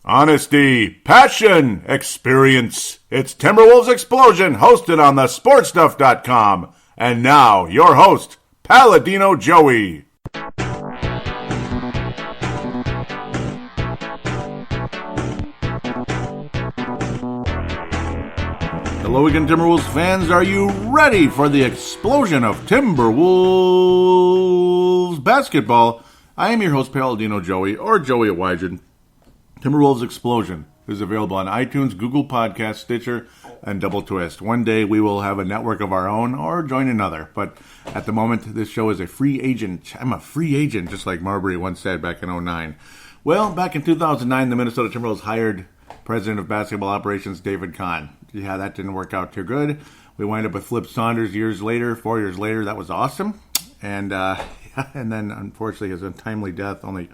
Honesty, passion, experience. It's Timberwolves Explosion, hosted on the sportstuff.com. And now, your host, Paladino Joey. Hello again, Timberwolves fans. Are you ready for the explosion of Timberwolves basketball? I am your host, Paladino Joey, or Joey Awajan. Timberwolves Explosion is available on iTunes, Google Podcasts, Stitcher, and Double Twist. One day we will have a network of our own or join another. But at the moment, this show is a free agent. I'm a free agent, just like Marbury once said back in 2009. Well, back in 2009, the Minnesota Timberwolves hired President of Basketball Operations David Kahn. Yeah, that didn't work out too good. We wind up with Flip Saunders 4 years later. That was awesome. And then, unfortunately, his untimely death only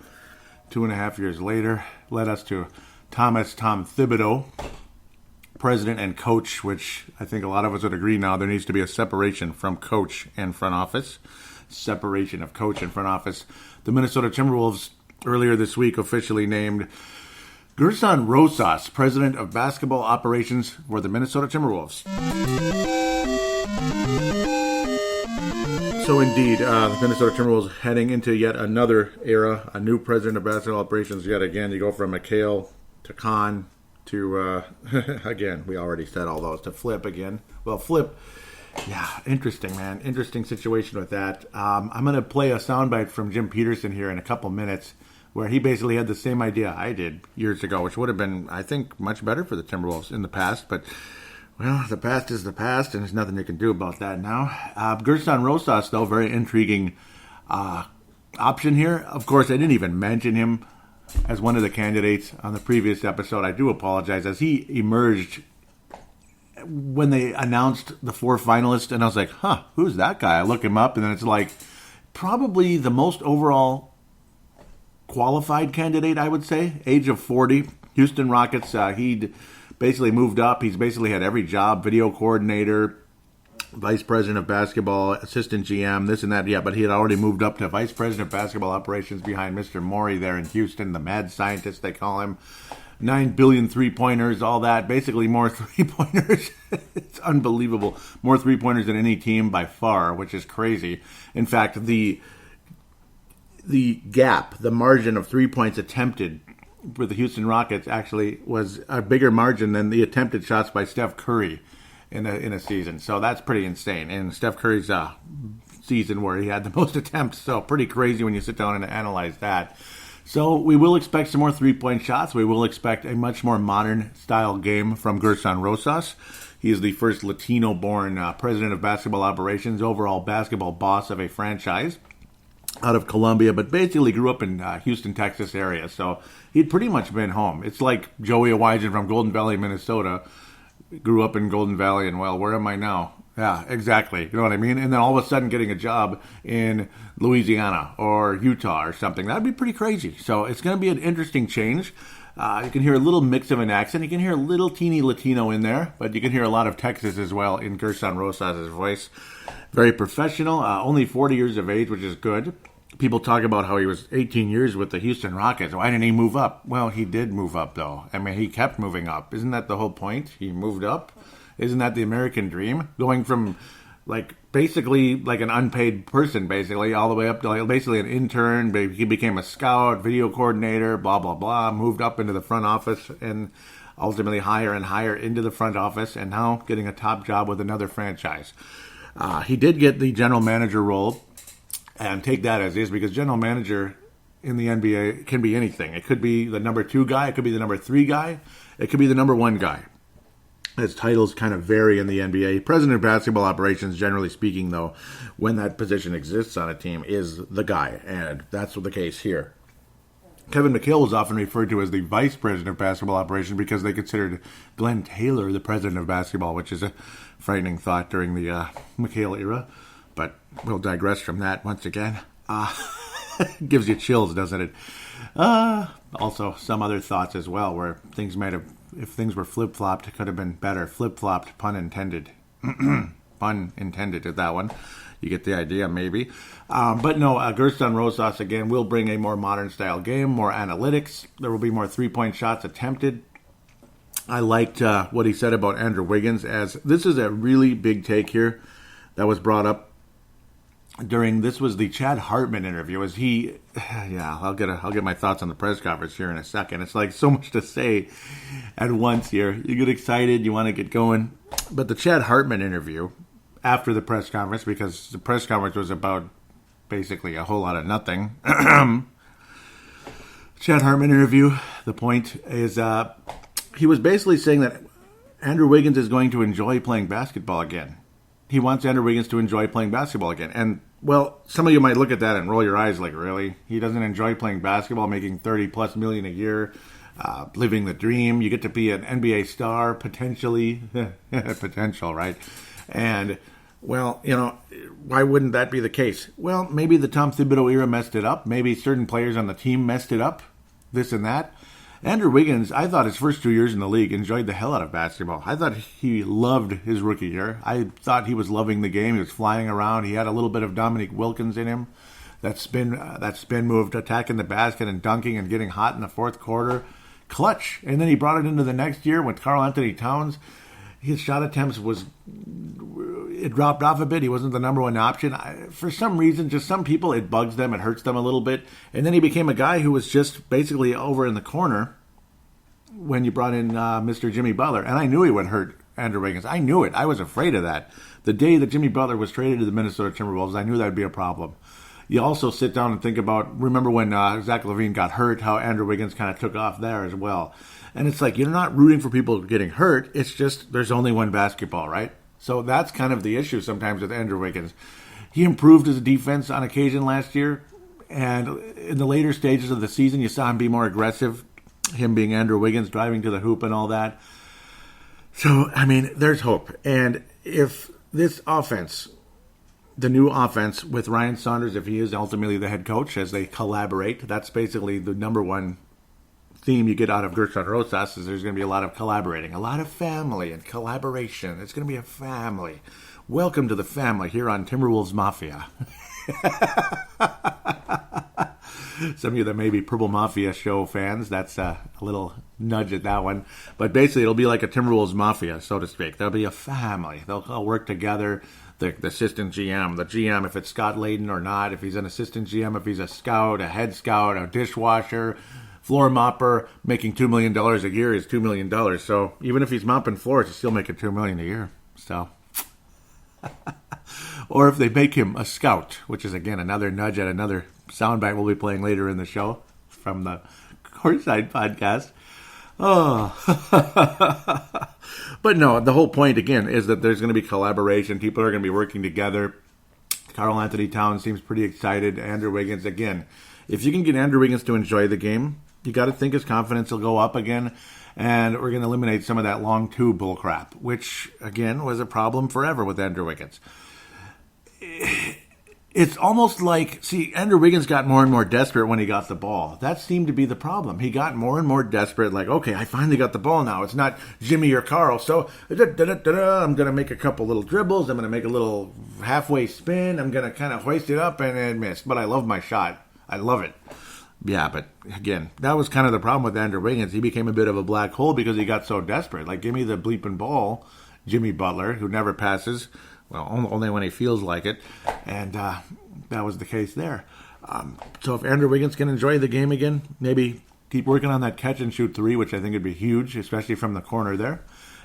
2.5 years later led us to Tom Thibodeau, president and coach, which I think a lot of us would agree now there needs to be a separation from coach and front office. Separation of coach and front office. The Minnesota Timberwolves earlier this week officially named Rosas, president of basketball operations for the Minnesota Timberwolves. So indeed, the Minnesota Timberwolves heading into yet another era, a new president of basketball operations yet again. You go from McHale to Kahn to, again, we already said all those, to Flip again. Well, Flip, yeah, interesting, man. Interesting situation with that. I'm going to play a soundbite from Jim Peterson here in a couple minutes where he basically had the same idea I did years ago, which would have been, I think, much better for the Timberwolves in the past, but well, the past is the past, and there's nothing you can do about that now. Gerson Rosas, though, very intriguing option here. Of course, I didn't even mention him as one of the candidates on the previous episode. I do apologize, as he emerged when they announced the 4 finalists, and I was like, who's that guy? I look him up, and then it's like probably the most overall qualified candidate, I would say. Age of 40, Houston Rockets. He'd basically moved up. He's basically had every job, video coordinator, vice president of basketball, assistant GM, this and that. Yeah, but he had already moved up to vice president of basketball operations behind Mr. Morey there in Houston, the mad scientist they call him. 9 billion three-pointers, all that. Basically more three-pointers. It's unbelievable. More three-pointers than any team by far, which is crazy. In fact, the gap, the margin of 3 points attempted for the Houston Rockets actually was a bigger margin than the attempted shots by Steph Curry in a season. So that's pretty insane. And Steph Curry's season where he had the most attempts. So pretty crazy when you sit down and analyze that. So we will expect some more 3-point shots. We will expect a much more modern style game from Gerson Rosas. He is the first Latino-born president of basketball operations, overall basketball boss of a franchise out of Columbia, but basically grew up in Houston, Texas area. So he'd pretty much been home. It's like Joey Awajan from Golden Valley, Minnesota, grew up in Golden Valley, and well, where am I now? Yeah, exactly. You know what I mean? And then all of a sudden getting a job in Louisiana or Utah or something. That'd be pretty crazy. So it's going to be an interesting change. You can hear a little mix of an accent. You can hear a little teeny Latino in there, but you can hear a lot of Texas as well in Gerson Rosas' voice. Very professional, only 40 years of age, which is good. People talk about how he was 18 years with the Houston Rockets. Why didn't he move up? Well, he did move up, though. I mean, he kept moving up. Isn't that the whole point? He moved up. Isn't that the American dream? Going from, basically like an unpaid person, basically, all the way up to basically an intern. He became a scout, video coordinator, blah, blah, blah, moved up into the front office and ultimately higher and higher into the front office, and now getting a top job with another franchise. He did get the general manager role, and take that as is, because general manager in the NBA can be anything. It could be the number 2 guy, it could be the number 3 guy, it could be the number 1 guy. His titles kind of vary in the NBA. President of basketball operations, generally speaking, though, when that position exists on a team, is the guy, and that's the case here. Kevin McHale was often referred to as the vice president of basketball operations because they considered Glenn Taylor the president of basketball, which is a frightening thought during the McHale era. But we'll digress from that once again. Gives you chills, doesn't it? Also, some other thoughts as well, where things might have, if things were flip-flopped, it could have been better. Flip-flopped, pun intended. Pun intended at that one. You get the idea, maybe. But no, Gerson Rosas, again, will bring a more modern-style game, more analytics. There will be more three-point shots attempted. I liked what he said about Andrew Wiggins, as this is a really big take here that was brought up this was the Chad Hartman interview. I'll get my thoughts on the press conference here in a second. It's like so much to say at once here. You get excited, you want to get going. But the Chad Hartman interview after the press conference, because the press conference was about basically a whole lot of nothing. Chad Hartman interview, the point is he was basically saying that Andrew Wiggins is going to enjoy playing basketball again. He wants Andrew Wiggins to enjoy playing basketball again. And, well, some of you might look at that and roll your eyes like, really? He doesn't enjoy playing basketball, making $30+ million a year, living the dream. You get to be an NBA star, potentially. Potential, right? And, well, why wouldn't that be the case? Well, maybe the Tom Thibodeau era messed it up. Maybe certain players on the team messed it up, this and that. Andrew Wiggins, I thought his first 2 years in the league enjoyed the hell out of basketball. I thought he loved his rookie year. I thought he was loving the game. He was flying around. He had a little bit of Dominique Wilkins in him. That spin move, attacking the basket and dunking and getting hot in the fourth quarter. Clutch. And then he brought it into the next year with Karl Anthony Towns. His shot attempts it dropped off a bit. He wasn't the number one option. For some reason, just some people, it bugs them. It hurts them a little bit. And then he became a guy who was just basically over in the corner when you brought in Mr. Jimmy Butler. And I knew he would hurt Andrew Wiggins. I knew it. I was afraid of that. The day that Jimmy Butler was traded to the Minnesota Timberwolves, I knew that would be a problem. You also sit down and think about, remember when Zach LaVine got hurt, how Andrew Wiggins kind of took off there as well. And it's like, you're not rooting for people getting hurt. It's just, there's only one basketball, right? So that's kind of the issue sometimes with Andrew Wiggins. He improved his defense on occasion last year. And in the later stages of the season, you saw him be more aggressive. Him being Andrew Wiggins, driving to the hoop and all that. So, I mean, there's hope. And if this offense, the new offense with Ryan Saunders, if he is ultimately the head coach, as they collaborate, that's basically the number one theme you get out of Gerson Rosas, is there's going to be a lot of collaborating, a lot of family and collaboration. It's going to be a family. Welcome to the family here on Timberwolves Mafia. Some of you that may be Purple Mafia show fans, that's a little nudge at that one. But basically, it'll be like a Timberwolves Mafia, so to speak. There'll be a family. They'll all work together. The assistant GM, the GM, if it's Scott Layden or not, if he's an assistant GM, if he's a scout, a head scout, a dishwasher, floor mopper, making $2 million a year is $2 million. So even if he's mopping floors, he's still making $2 million a year. So, or if they make him a scout, which is again another nudge at another soundbite we'll be playing later in the show from the Courtside podcast. Oh, but no, the whole point again is that there's going to be collaboration. People are going to be working together. Karl Anthony Towns seems pretty excited. Andrew Wiggins, again, if you can get Andrew Wiggins to enjoy the game, you got to think his confidence will go up again, and we're going to eliminate some of that long two bull crap, which again was a problem forever with Andrew Wiggins. It's almost like, Andrew Wiggins got more and more desperate when he got the ball. That seemed to be the problem. He got more and more desperate, like, okay, I finally got the ball now. It's not Jimmy or Carl, so I'm going to make a couple little dribbles. I'm going to make a little halfway spin. I'm going to kind of hoist it up and miss. But I love my shot. I love it. Yeah, but again, that was kind of the problem with Andrew Wiggins. He became a bit of a black hole because he got so desperate. Like, give me the bleeping ball, Jimmy Butler, who never passes. Well, only when he feels like it. And that was the case there. So if Andrew Wiggins can enjoy the game again, maybe keep working on that catch-and-shoot three, which I think would be huge, especially from the corner there.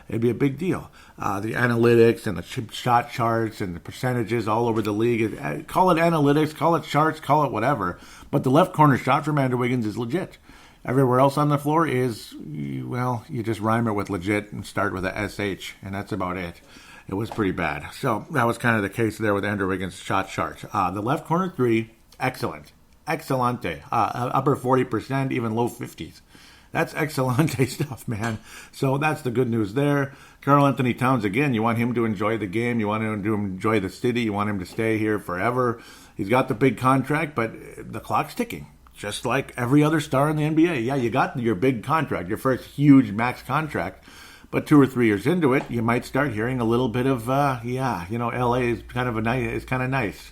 It'd be a big deal. The analytics and the shot charts and the percentages all over the league. Call it analytics, call it charts, call it whatever. But the left corner shot from Andrew Wiggins is legit. Everywhere else on the floor is, well, you just rhyme it with legit and start with a SH, and that's about it. It was pretty bad. So that was kind of the case there with Andrew Wiggins' shot chart. The left corner three, excellent. Excellente. Upper 40%, even low 50s. That's excellente stuff, man. So that's the good news there. Karl Anthony Towns, again, you want him to enjoy the game. You want him to enjoy the city. You want him to stay here forever. He's got the big contract, but the clock's ticking. Just like every other star in the NBA. Yeah, you got your big contract, your first huge max contract. But 2 or 3 years into it, you might start hearing a little bit of, LA is kind of nice.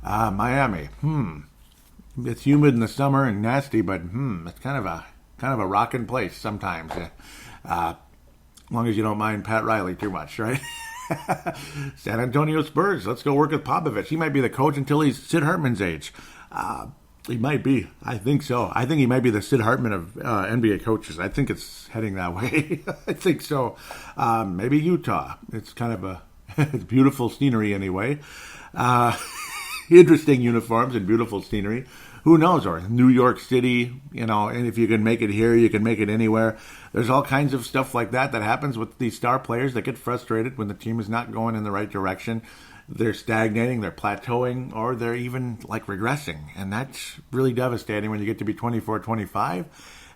Miami, it's humid in the summer and nasty, but it's kind of a rocking place sometimes. As long as you don't mind Pat Riley too much, right? San Antonio Spurs, let's go work with Popovich. He might be the coach until he's Sid Hartman's age. He might be. I think so. I think he might be the Sid Hartman of NBA coaches. I think it's heading that way. I think so. Maybe Utah. It's kind of it's beautiful scenery anyway. Interesting uniforms and beautiful scenery. Who knows? Or New York City, and if you can make it here, you can make it anywhere. There's all kinds of stuff like that happens with these star players that get frustrated when the team is not going in the right direction. They're stagnating, they're plateauing, or they're even regressing. And that's really devastating when you get to be 24, 25,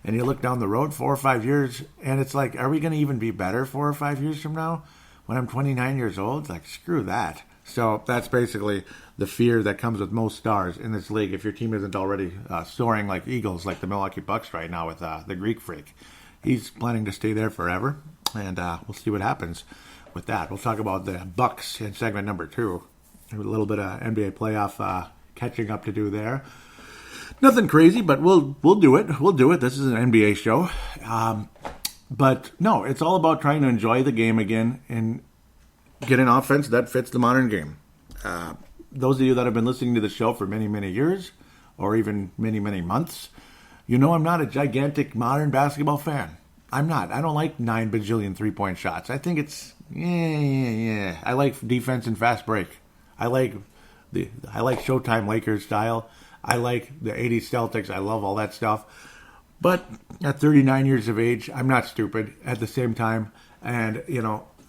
and you look down the road 4 or 5 years, and it's like, are we going to even be better 4 or 5 years from now? When I'm 29 years old? Screw that. So that's basically the fear that comes with most stars in this league. If your team isn't already soaring like eagles, like the Milwaukee Bucks right now with the Greek Freak. He's planning to stay there forever, and we'll see what happens with that. We'll talk about the Bucks in segment number 2. A little bit of NBA playoff catching up to do there. Nothing crazy, but we'll do it. We'll do it. This is an NBA show. But no, it's all about trying to enjoy the game again and get an offense that fits the modern game. Those of you that have been listening to the show for many, many years, or even many, many months, I'm not a gigantic modern basketball fan. I'm not. I don't like 9 bajillion three-point shots. I think it's, I like defense and fast break. I like Showtime Lakers style. I like the 80s Celtics. I love all that stuff. But at 39 years of age, I'm not stupid at the same time. And,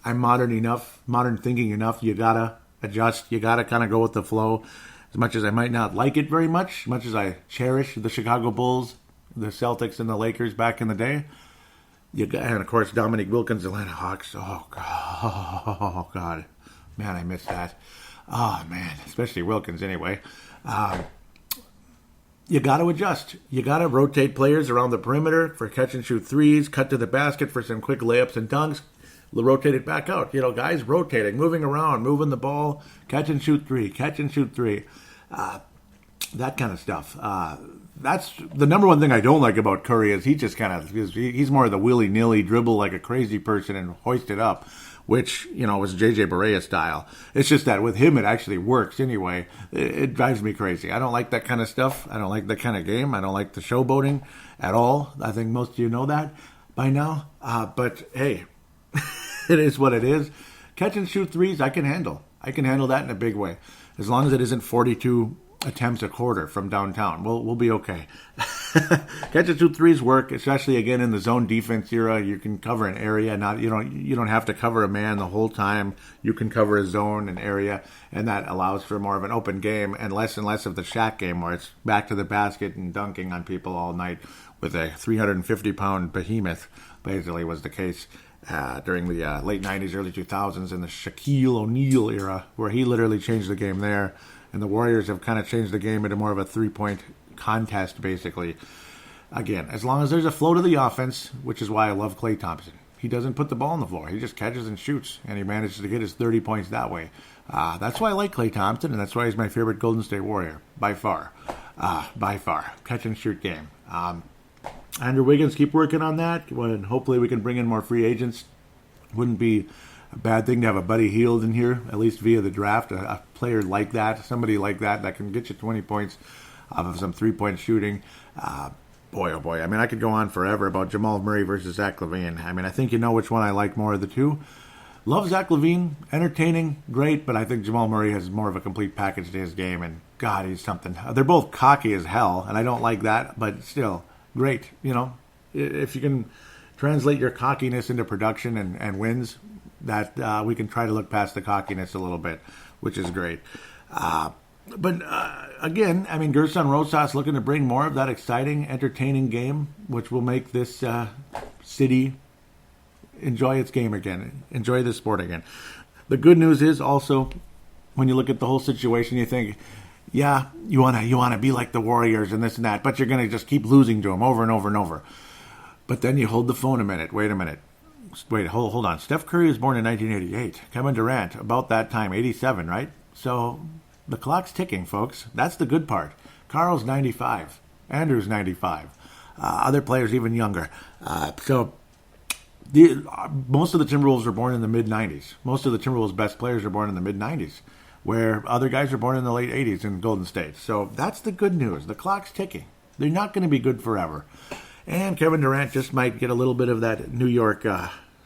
I'm modern thinking enough. You got to adjust. You got to kind of go with the flow. As much as I might not like it very much, as much as I cherish the Chicago Bulls, the Celtics, and the Lakers back in the day. And, of course, Dominique Wilkins, Atlanta Hawks. Oh, God. Man, I miss that. Oh, man. Especially Wilkins, anyway. You got to adjust. You got to rotate players around the perimeter for catch-and-shoot threes, cut to the basket for some quick layups and dunks, rotate it back out. Guys rotating, moving around, moving the ball, catch-and-shoot three. That kind of stuff. That's the number one thing I don't like about Curry is he's more of the willy-nilly dribble like a crazy person and hoist it up, which, was J.J. Barea style. It's just that with him it actually works anyway. It drives me crazy. I don't like that kind of stuff. I don't like that kind of game. I don't like the showboating at all. I think most of you know that by now. But, hey, it is what it is. Catch and shoot threes, I can handle. I can handle that in a big way. As long as it isn't 42 attempts a quarter from downtown, we'll be okay. Catch and shoot threes work, especially again in the zone defense era. You can cover an area, you don't have to cover a man the whole time. You can cover a zone, an area, and that allows for more of an open game and less of the Shaq game where it's back to the basket and dunking on people all night with a 350-pound behemoth. Basically, was the case during the late 90s, early 2000s in the Shaquille O'Neal era, where he literally changed the game there. And the Warriors have kind of changed the game into more of a three-point contest, basically. Again, as long as there's a flow to the offense, which is why I love Klay Thompson. He doesn't put the ball on the floor. He just catches and shoots, and he manages to get his 30 points that way. That's why I like Klay Thompson, and that's why he's my favorite Golden State Warrior, by far. Catch and shoot game. Andrew Wiggins, keep working on that. And hopefully we can bring in more free agents. Wouldn't be a bad thing to have a Buddy Hield in here, at least via the draft. A player like that, somebody like that can get you 20 points off of some three-point shooting. Boy, oh boy. I mean, I could go on forever about Jamal Murray versus Zach LaVine. I mean, I think you know which one I like more of the two. Love Zach LaVine, entertaining, great, but I think Jamal Murray has more of a complete package to his game, and God, he's something. They're both cocky as hell, and I don't like that, but still, great. If you can translate your cockiness into production and wins, that we can try to look past the cockiness a little bit, which is great. But again, I mean, Gerson Rosas looking to bring more of that exciting, entertaining game, which will make this city enjoy its game again, enjoy the sport again. The good news is also, when you look at the whole situation, you think, yeah, you wanna be like the Warriors and this and that, but you're gonna just keep losing to them over and over and over. But then you hold the phone a minute. Wait a minute. Wait, hold on. Steph Curry was born in 1988. Kevin Durant, about that time, 87, right? So the clock's ticking, folks. That's the good part. Carl's 95. Andrew's 95. Other players even younger. Most of the Timberwolves were born in the mid-90s. Most of the Timberwolves' best players are born in the mid-90s, where other guys are born in the late 80s in Golden State. So that's the good news. The clock's ticking. They're not going to be good forever. And Kevin Durant just might get a little bit of that New York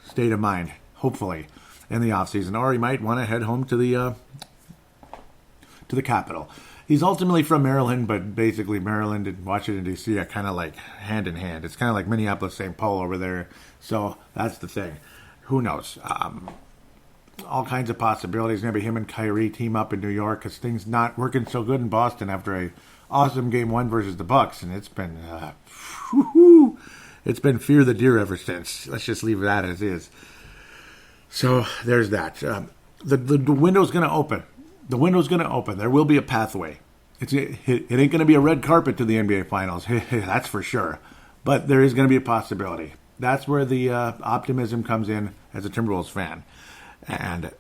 state of mind, hopefully, in the offseason. Or he might want to head home to the capital. He's ultimately from Maryland, but basically Maryland and Washington, D.C. are kind of like hand in hand. It's kind of like Minneapolis, St. Paul over there. So that's the thing. Who knows? All kinds of possibilities. Maybe him and Kyrie team up in New York because things not working so good in Boston after a awesome Game 1 versus the Bucks. And it's been... It's been fear the deer ever since. Let's just leave that as is. So there's that. The window's going to open. The window's going to open. There will be a pathway. It ain't going to be a red carpet to the NBA Finals. That's for sure. But there is going to be a possibility. That's where the optimism comes in as a Timberwolves fan. And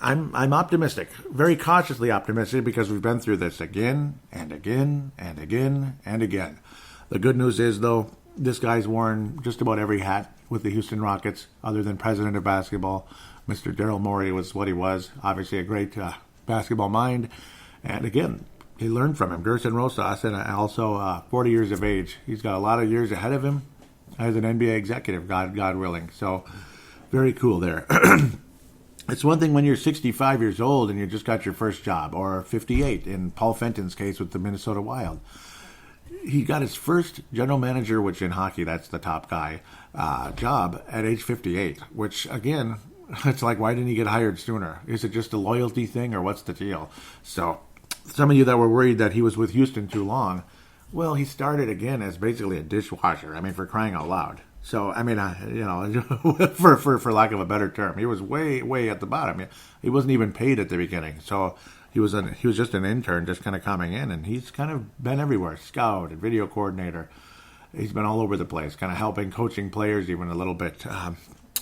I'm optimistic. Very cautiously optimistic because we've been through this again and again and again and again. The good news is, though, this guy's worn just about every hat with the Houston Rockets, other than president of basketball. Mr. Daryl Morey was what he was. Obviously a great basketball mind. And again, he learned from him. Gerson Rosas, and also 40 years of age. He's got a lot of years ahead of him as an NBA executive, God willing. So very cool there. It's one thing when you're 65 years old and you just got your first job, or 58 in Paul Fenton's case with the Minnesota Wild. He got his first general manager, which in hockey, that's the top guy, job at age 58, which, again, it's like, why didn't he get hired sooner? Is it just a loyalty thing, or what's the deal? So some of you that were worried that he was with Houston too long, well, he started again as basically a dishwasher. I mean, for crying out loud. So, I mean, for lack of a better term, he was way, way at the bottom. He wasn't even paid at the beginning. So he was just an intern, just kind of coming in, and he's kind of been everywhere, scout and video coordinator. He's been all over the place, kind of helping, coaching players even a little bit,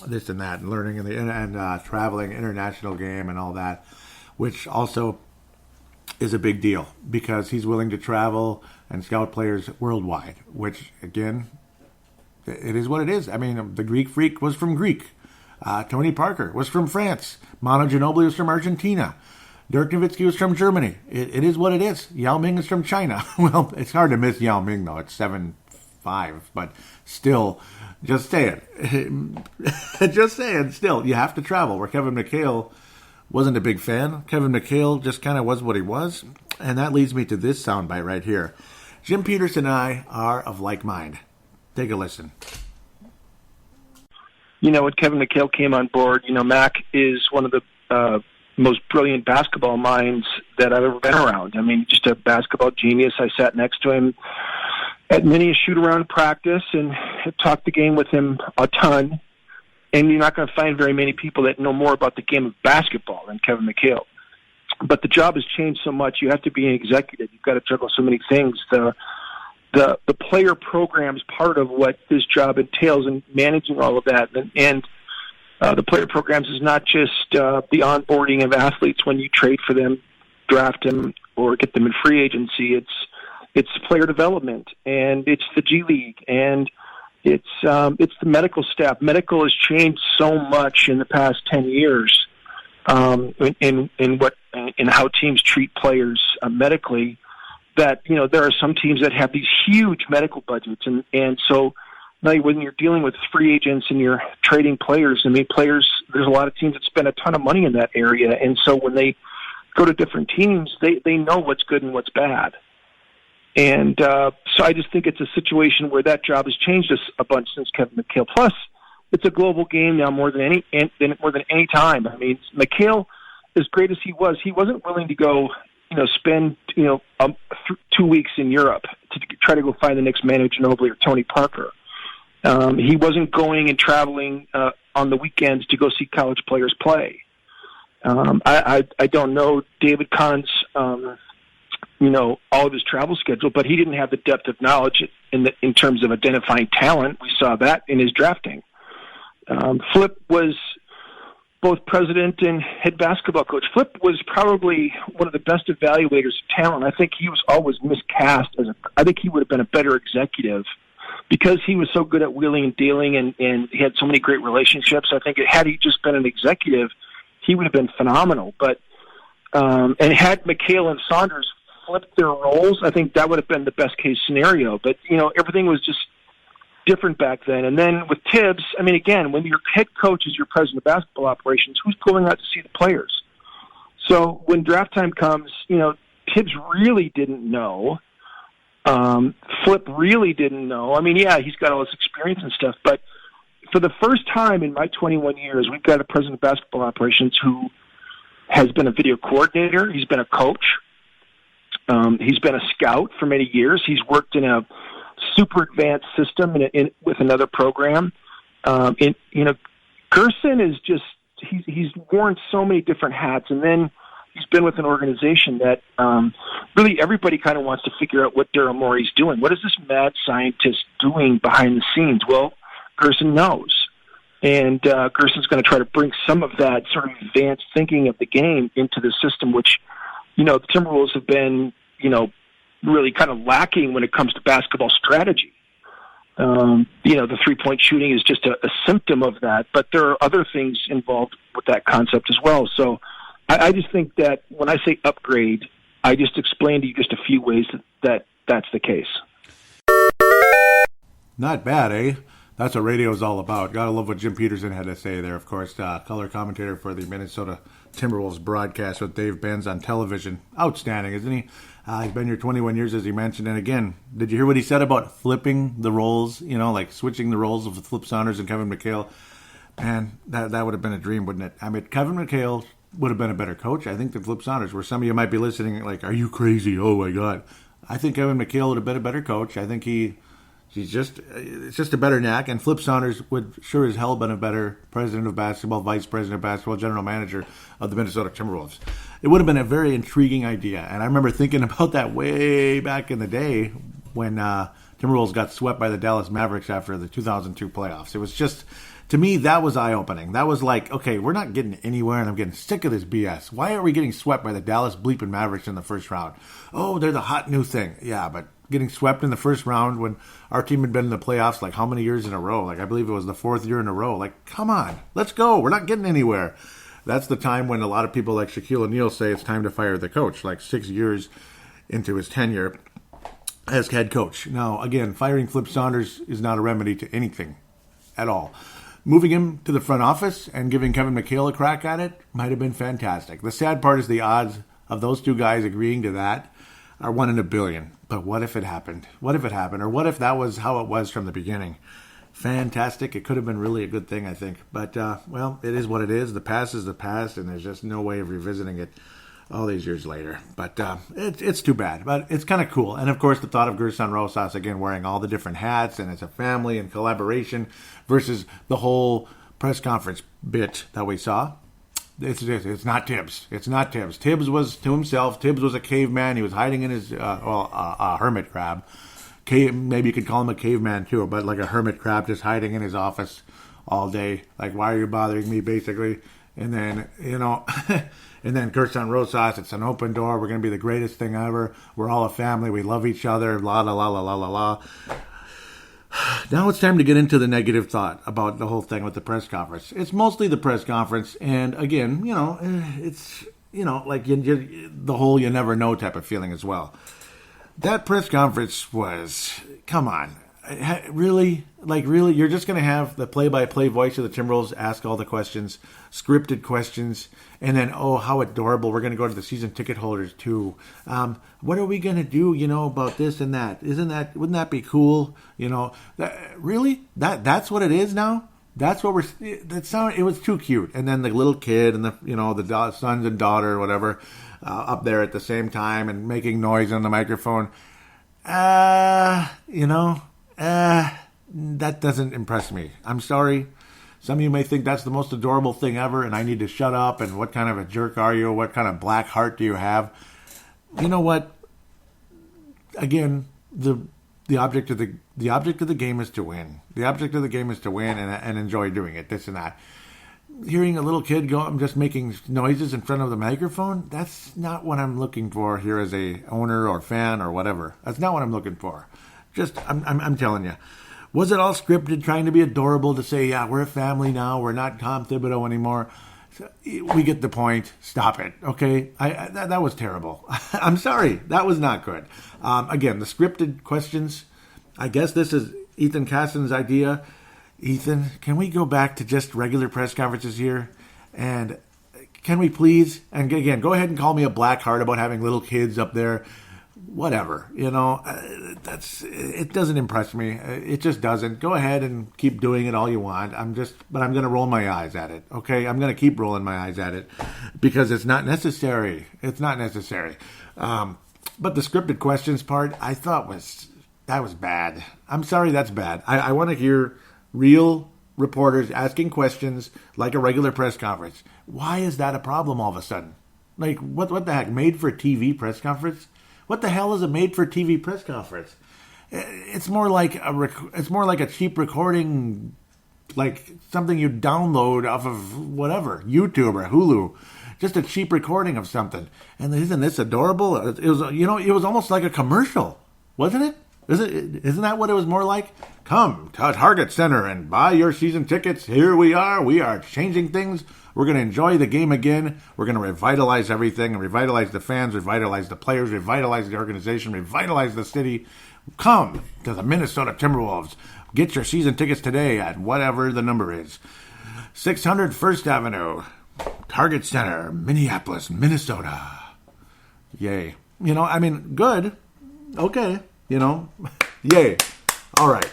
this and that, and learning and traveling, international game and all that, which also is a big deal because he's willing to travel and scout players worldwide, which, again, it is what it is. I mean, the Greek Freak was from Greek. Tony Parker was from France. Manu Ginobili was from Argentina. Dirk Nowitzki was from Germany. It is what it is. Yao Ming is from China. Well, it's hard to miss Yao Ming, though. It's 7'5", but still, just saying. Just saying, still, you have to travel. Where Kevin McHale wasn't a big fan. Kevin McHale just kind of was what he was. And that leads me to this soundbite right here. Jim Peterson and I are of like mind. Take a listen. When Kevin McHale came on board, Mac is one of the most brilliant basketball minds that I've ever been around. I mean, just a basketball genius. I sat next to him at many a shoot-around practice and talked the game with him a ton. And you're not going to find very many people that know more about the game of basketball than Kevin McHale. But the job has changed so much. You have to be an executive. You've got to juggle so many things. The player program is part of what this job entails in managing all of that. And the player programs is not just the onboarding of athletes when you trade for them, draft them, or get them in free agency. It's player development, and it's the G League, and it's the medical staff. Medical has changed so much in the past 10 years in how teams treat players medically. That there are some teams that have these huge medical budgets, and so now when you're dealing with free agents and you're trading players, there's a lot of teams that spend a ton of money in that area, and so when they go to different teams, they know what's good and what's bad, and so I just think it's a situation where that job has changed a bunch since Kevin McHale. Plus, it's a global game now more than any time. I mean, McHale, as great as he wasn't willing to go. Spend 2 weeks in Europe to try to go find the next Manu Ginobili or Tony Parker. He wasn't going and traveling on the weekends to go see college players play. I don't know David Kahn's, all of his travel schedule, but he didn't have the depth of knowledge in terms of identifying talent. We saw that in his drafting. Flip was both president and head basketball coach. Flip was probably one of the best evaluators of talent. I think he was always miscast I think he would have been a better executive because he was so good at wheeling and dealing and he had so many great relationships. I think had he just been an executive, he would have been phenomenal. But and had McHale and Saunders flipped their roles, I think that would have been the best case scenario. But, everything was just different back then. And then with Tibbs, I mean, again, when your head coach is your president of basketball operations, who's pulling out to see the players? So when draft time comes, Tibbs really didn't know. Flip really didn't know. I mean, yeah, he's got all this experience and stuff, but for the first time in my 21 years, we've got a president of basketball operations who has been a video coordinator. He's been a coach. He's been a scout for many years. He's worked in a super advanced system with another program. Gerson is just he's worn so many different hats, and then he's been with an organization that really everybody kind of wants to figure out what Daryl Morey's doing. What is this mad scientist doing behind the scenes? Well, Gerson knows, and Gerson's going to try to bring some of that sort of advanced thinking of the game into the system, which the Timberwolves have been really kind of lacking when it comes to basketball strategy. The three-point shooting is just a symptom of that, but there are other things involved with that concept as well. So I just think that when I say upgrade, I just explained to you just a few ways that's the case. Not bad, eh? That's what radio is all about. Gotta love what Jim Peterson had to say there, of course. Color commentator for the Minnesota Timberwolves broadcast with Dave Benz on television. Outstanding, isn't he? He's been here 21 years, as he mentioned. And again, did you hear what he said about flipping the roles? Like switching the roles of Flip Saunders and Kevin McHale. Man, that would have been a dream, wouldn't it? I mean, Kevin McHale would have been a better coach, I think, than Flip Saunders, where some of you might be listening like, are you crazy? Oh, my God. I think Kevin McHale would have been a better coach. I think it's just a better knack, and Flip Saunders would sure as hell been a better president of basketball, vice president of basketball, general manager of the Minnesota Timberwolves. It would have been a very intriguing idea, and I remember thinking about that way back in the day when Timberwolves got swept by the Dallas Mavericks after the 2002 playoffs. It was just, to me, that was eye-opening. That was like, okay, we're not getting anywhere, and I'm getting sick of this BS. Why are we getting swept by the Dallas bleeping Mavericks in the first round? Oh, they're the hot new thing. Yeah, but getting swept in the first round when our team had been in the playoffs like how many years in a row? Like I believe it was the fourth year in a row. Like, come on, let's go. We're not getting anywhere. That's the time when a lot of people like Shaquille O'Neal say it's time to fire the coach, like 6 years into his tenure as head coach. Now, again, firing Flip Saunders is not a remedy to anything at all. Moving him to the front office and giving Kevin McHale a crack at it might have been fantastic. The sad part is the odds of those two guys agreeing to that are 1 in a billion. But what if it happened? What if it happened? Or what if that was how it was from the beginning? Fantastic. It could have been really a good thing, I think. But, well, it is what it is. The past is the past, and there's just no way of revisiting it all these years later. But it's too bad. But it's kind of cool. And, of course, the thought of Gerson Rosas, again, wearing all the different hats, and it's a family and collaboration versus the whole press conference bit that we saw. It's not Tibbs. It's not Tibbs. Tibbs was to himself. Tibbs was a caveman. He was hiding in his, a hermit crab. Maybe you could call him a caveman too, but like a hermit crab just hiding in his office all day. Like, why are you bothering me, basically? And then, and then Gerson Rosas, it's an open door. We're going to be the greatest thing ever. We're all a family. We love each other. La, la, la, la, la, la, la. Now it's time to get into the negative thought about the whole thing with the press conference. It's mostly the press conference, and again, it's, like the whole you never know type of feeling as well. That press conference was, come on, really? Like, really? You're just going to have the play-by-play voice of the Timberwolves ask all the questions, scripted questions, and then, oh, how adorable, we're going to go to the season ticket holders too. What are we going to do, about this and that? Wouldn't that be cool? Really? That's what it is now? That's what it was too cute. And then the little kid and the sons and daughter or whatever up there at the same time and making noise on the microphone. That doesn't impress me. I'm sorry. Some of you may think that's the most adorable thing ever and I need to shut up, and what kind of a jerk are you? What kind of black heart do you have? You know what? Again, the the object of the game is to win. The object of the game is to win and enjoy doing it. This and that. Hearing a little kid go, I'm just making noises in front of the microphone. That's not what I'm looking for here as a owner or fan or whatever. That's not what I'm looking for. I'm telling you. Was it all scripted, trying to be adorable to say, yeah, we're a family now, we're not Tom Thibodeau anymore? We get the point. Stop it, okay? That was terrible. I'm sorry. That was not good. Again, the scripted questions, I guess this is Ethan Caston's idea. Ethan, can we go back to just regular press conferences here? And can we please, and again, go ahead and call me a black heart about having little kids up there. Whatever, it doesn't impress me. It just doesn't. Go ahead and keep doing it all you want. But I'm going to roll my eyes at it. Okay, I'm going to keep rolling my eyes at it because it's not necessary. It's not necessary. But the scripted questions part, I thought was bad. I'm sorry, that's bad. I want to hear real reporters asking questions like a regular press conference. Why is that a problem all of a sudden? Like what the heck? Made for TV press conference? What the hell is a made-for-TV press conference? It's more like a cheap recording, like something you download off of whatever, YouTube or Hulu, just a cheap recording of something. And isn't this adorable? It was almost like a commercial, wasn't it? Isn't that what it was more like? Come to Target Center and buy your season tickets. Here we are. We are changing things. We're going to enjoy the game again. We're going to revitalize everything and revitalize the fans, revitalize the players, revitalize the organization, revitalize the city. Come to the Minnesota Timberwolves. Get your season tickets today at whatever the number is. 600 First Avenue, Target Center, Minneapolis, Minnesota. Yay. Good. Okay. Yay. All right.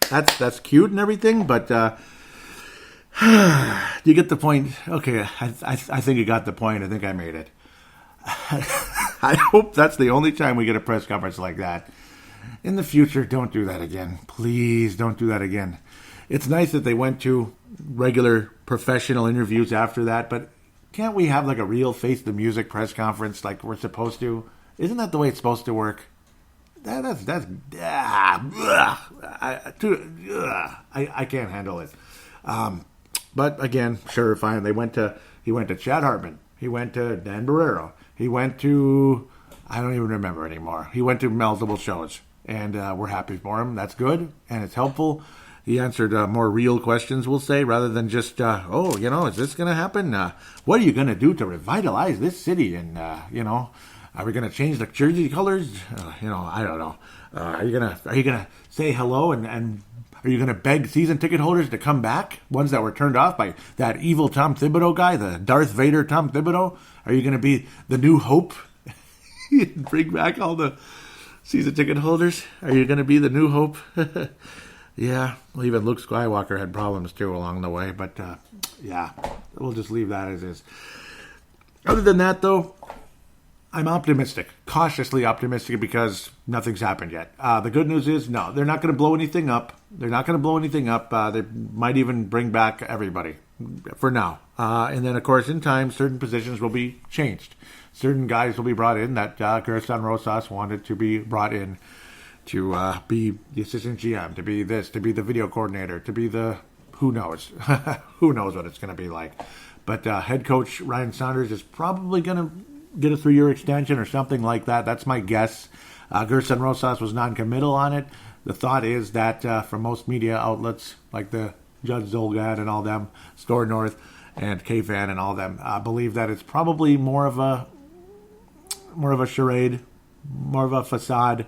That's cute and everything, but you get the point. Okay, I think you got the point. I think I made it. I hope that's the only time we get a press conference like that. In the future, don't do that again. Please don't do that again. It's nice that they went to regular professional interviews after that, but can't we have like a real Face the Music press conference like we're supposed to? Isn't that the way it's supposed to work? I can't handle it. But again, sure, fine. He went to Chad Hartman. He went to Dan Barrero. He went to, I don't even remember anymore. He went to multiple shows, and we're happy for him. That's good, and it's helpful. He answered more real questions, we'll say, rather than just, is this going to happen? What are you going to do to revitalize this city? And, are we going to change the jersey colors? I don't know. Are you gonna say hello and are you going to beg season ticket holders to come back? Ones that were turned off by that evil Tom Thibodeau guy, the Darth Vader Tom Thibodeau? Are you going to be the new hope? Bring back all the season ticket holders? Are you going to be the new hope? Yeah. Well, even Luke Skywalker had problems too along the way. But yeah, we'll just leave that as is. Other than that, though, I'm optimistic, cautiously optimistic, because nothing's happened yet. The good news is, no, they're not going to blow anything up. They might even bring back everybody for now. And then, of course, in time, certain positions will be changed. Certain guys will be brought in that Gerson Rosas wanted to be brought in to be the assistant GM, to be this, to be the video coordinator, to be the who knows. Who knows what it's going to be like. But head coach Ryan Saunders is probably going to get a 3-year extension or something like that. That's my guess. Gerson Rosas was non-committal on it. The thought is that from most media outlets like the Judge Zolgad and all them, Store North and KFan and all them, believe that it's probably more of a charade, more of a facade.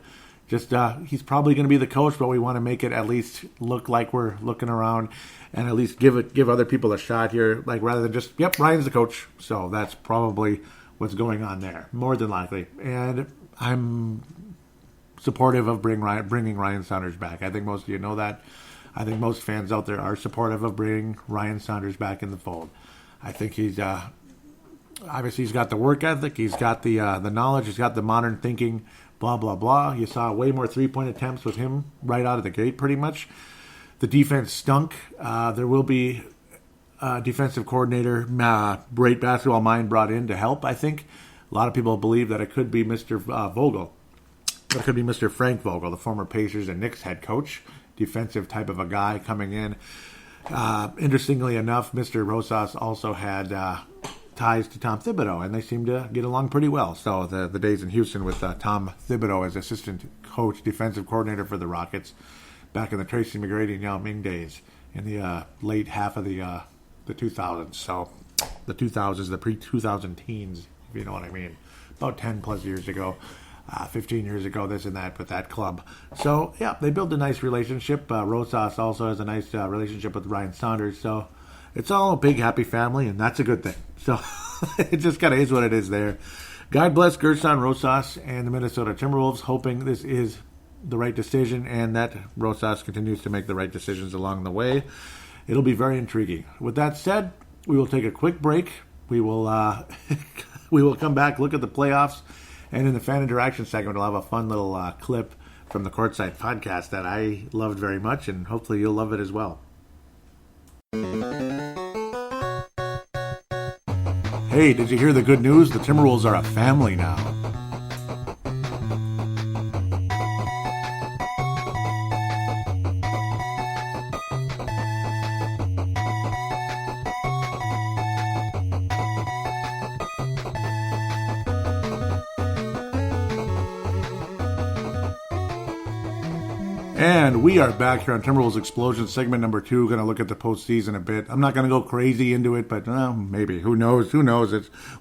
Just he's probably going to be the coach, but we want to make it at least look like we're looking around and at least give other people a shot here, like rather than just, yep, Ryan's the coach. So that's probably what's going on there, more than likely. And I'm supportive of bringing Ryan Saunders back. I think most of you know that. I think most fans out there are supportive of bringing Ryan Saunders back in the fold. I think he's obviously he's got the work ethic, he's got the knowledge, he's got the modern thinking, blah, blah, blah. You saw way more three-point attempts with him right out of the gate, pretty much. The defense stunk. There will be a defensive coordinator, great basketball mind brought in to help, I think. A lot of people believe that it could be Mr. Vogel. That could be Mr. Frank Vogel, the former Pacers and Knicks head coach, defensive type of a guy coming in. Interestingly enough, Mr. Rosas also had ties to Tom Thibodeau, and they seem to get along pretty well. So the days in Houston with Tom Thibodeau as assistant coach, defensive coordinator for the Rockets, back in the Tracy McGrady and Yao Ming days in the late half of the 2000s. So the 2000s, the pre-2000 teens, if you know what I mean. About 10 plus years ago. 15 years ago, this and that with that club. So, yeah, they built a nice relationship. Rosas also has a nice relationship with Ryan Saunders. So, it's all a big, happy family, and that's a good thing. So, it just kind of is what it is there. God bless Gerson Rosas and the Minnesota Timberwolves, hoping this is the right decision and that Rosas continues to make the right decisions along the way. It'll be very intriguing. With that said, we will take a quick break. We will we will come back, look at the playoffs, and in the fan interaction segment, we'll have a fun little clip from the Courtside podcast that I loved very much, and hopefully you'll love it as well. Hey, did you hear the good news? The Timberwolves are a family now. And we are back here on Timberwolves Explosion, segment number 2. Going to look at the postseason a bit. I'm not going to go crazy into it, but maybe. Who knows?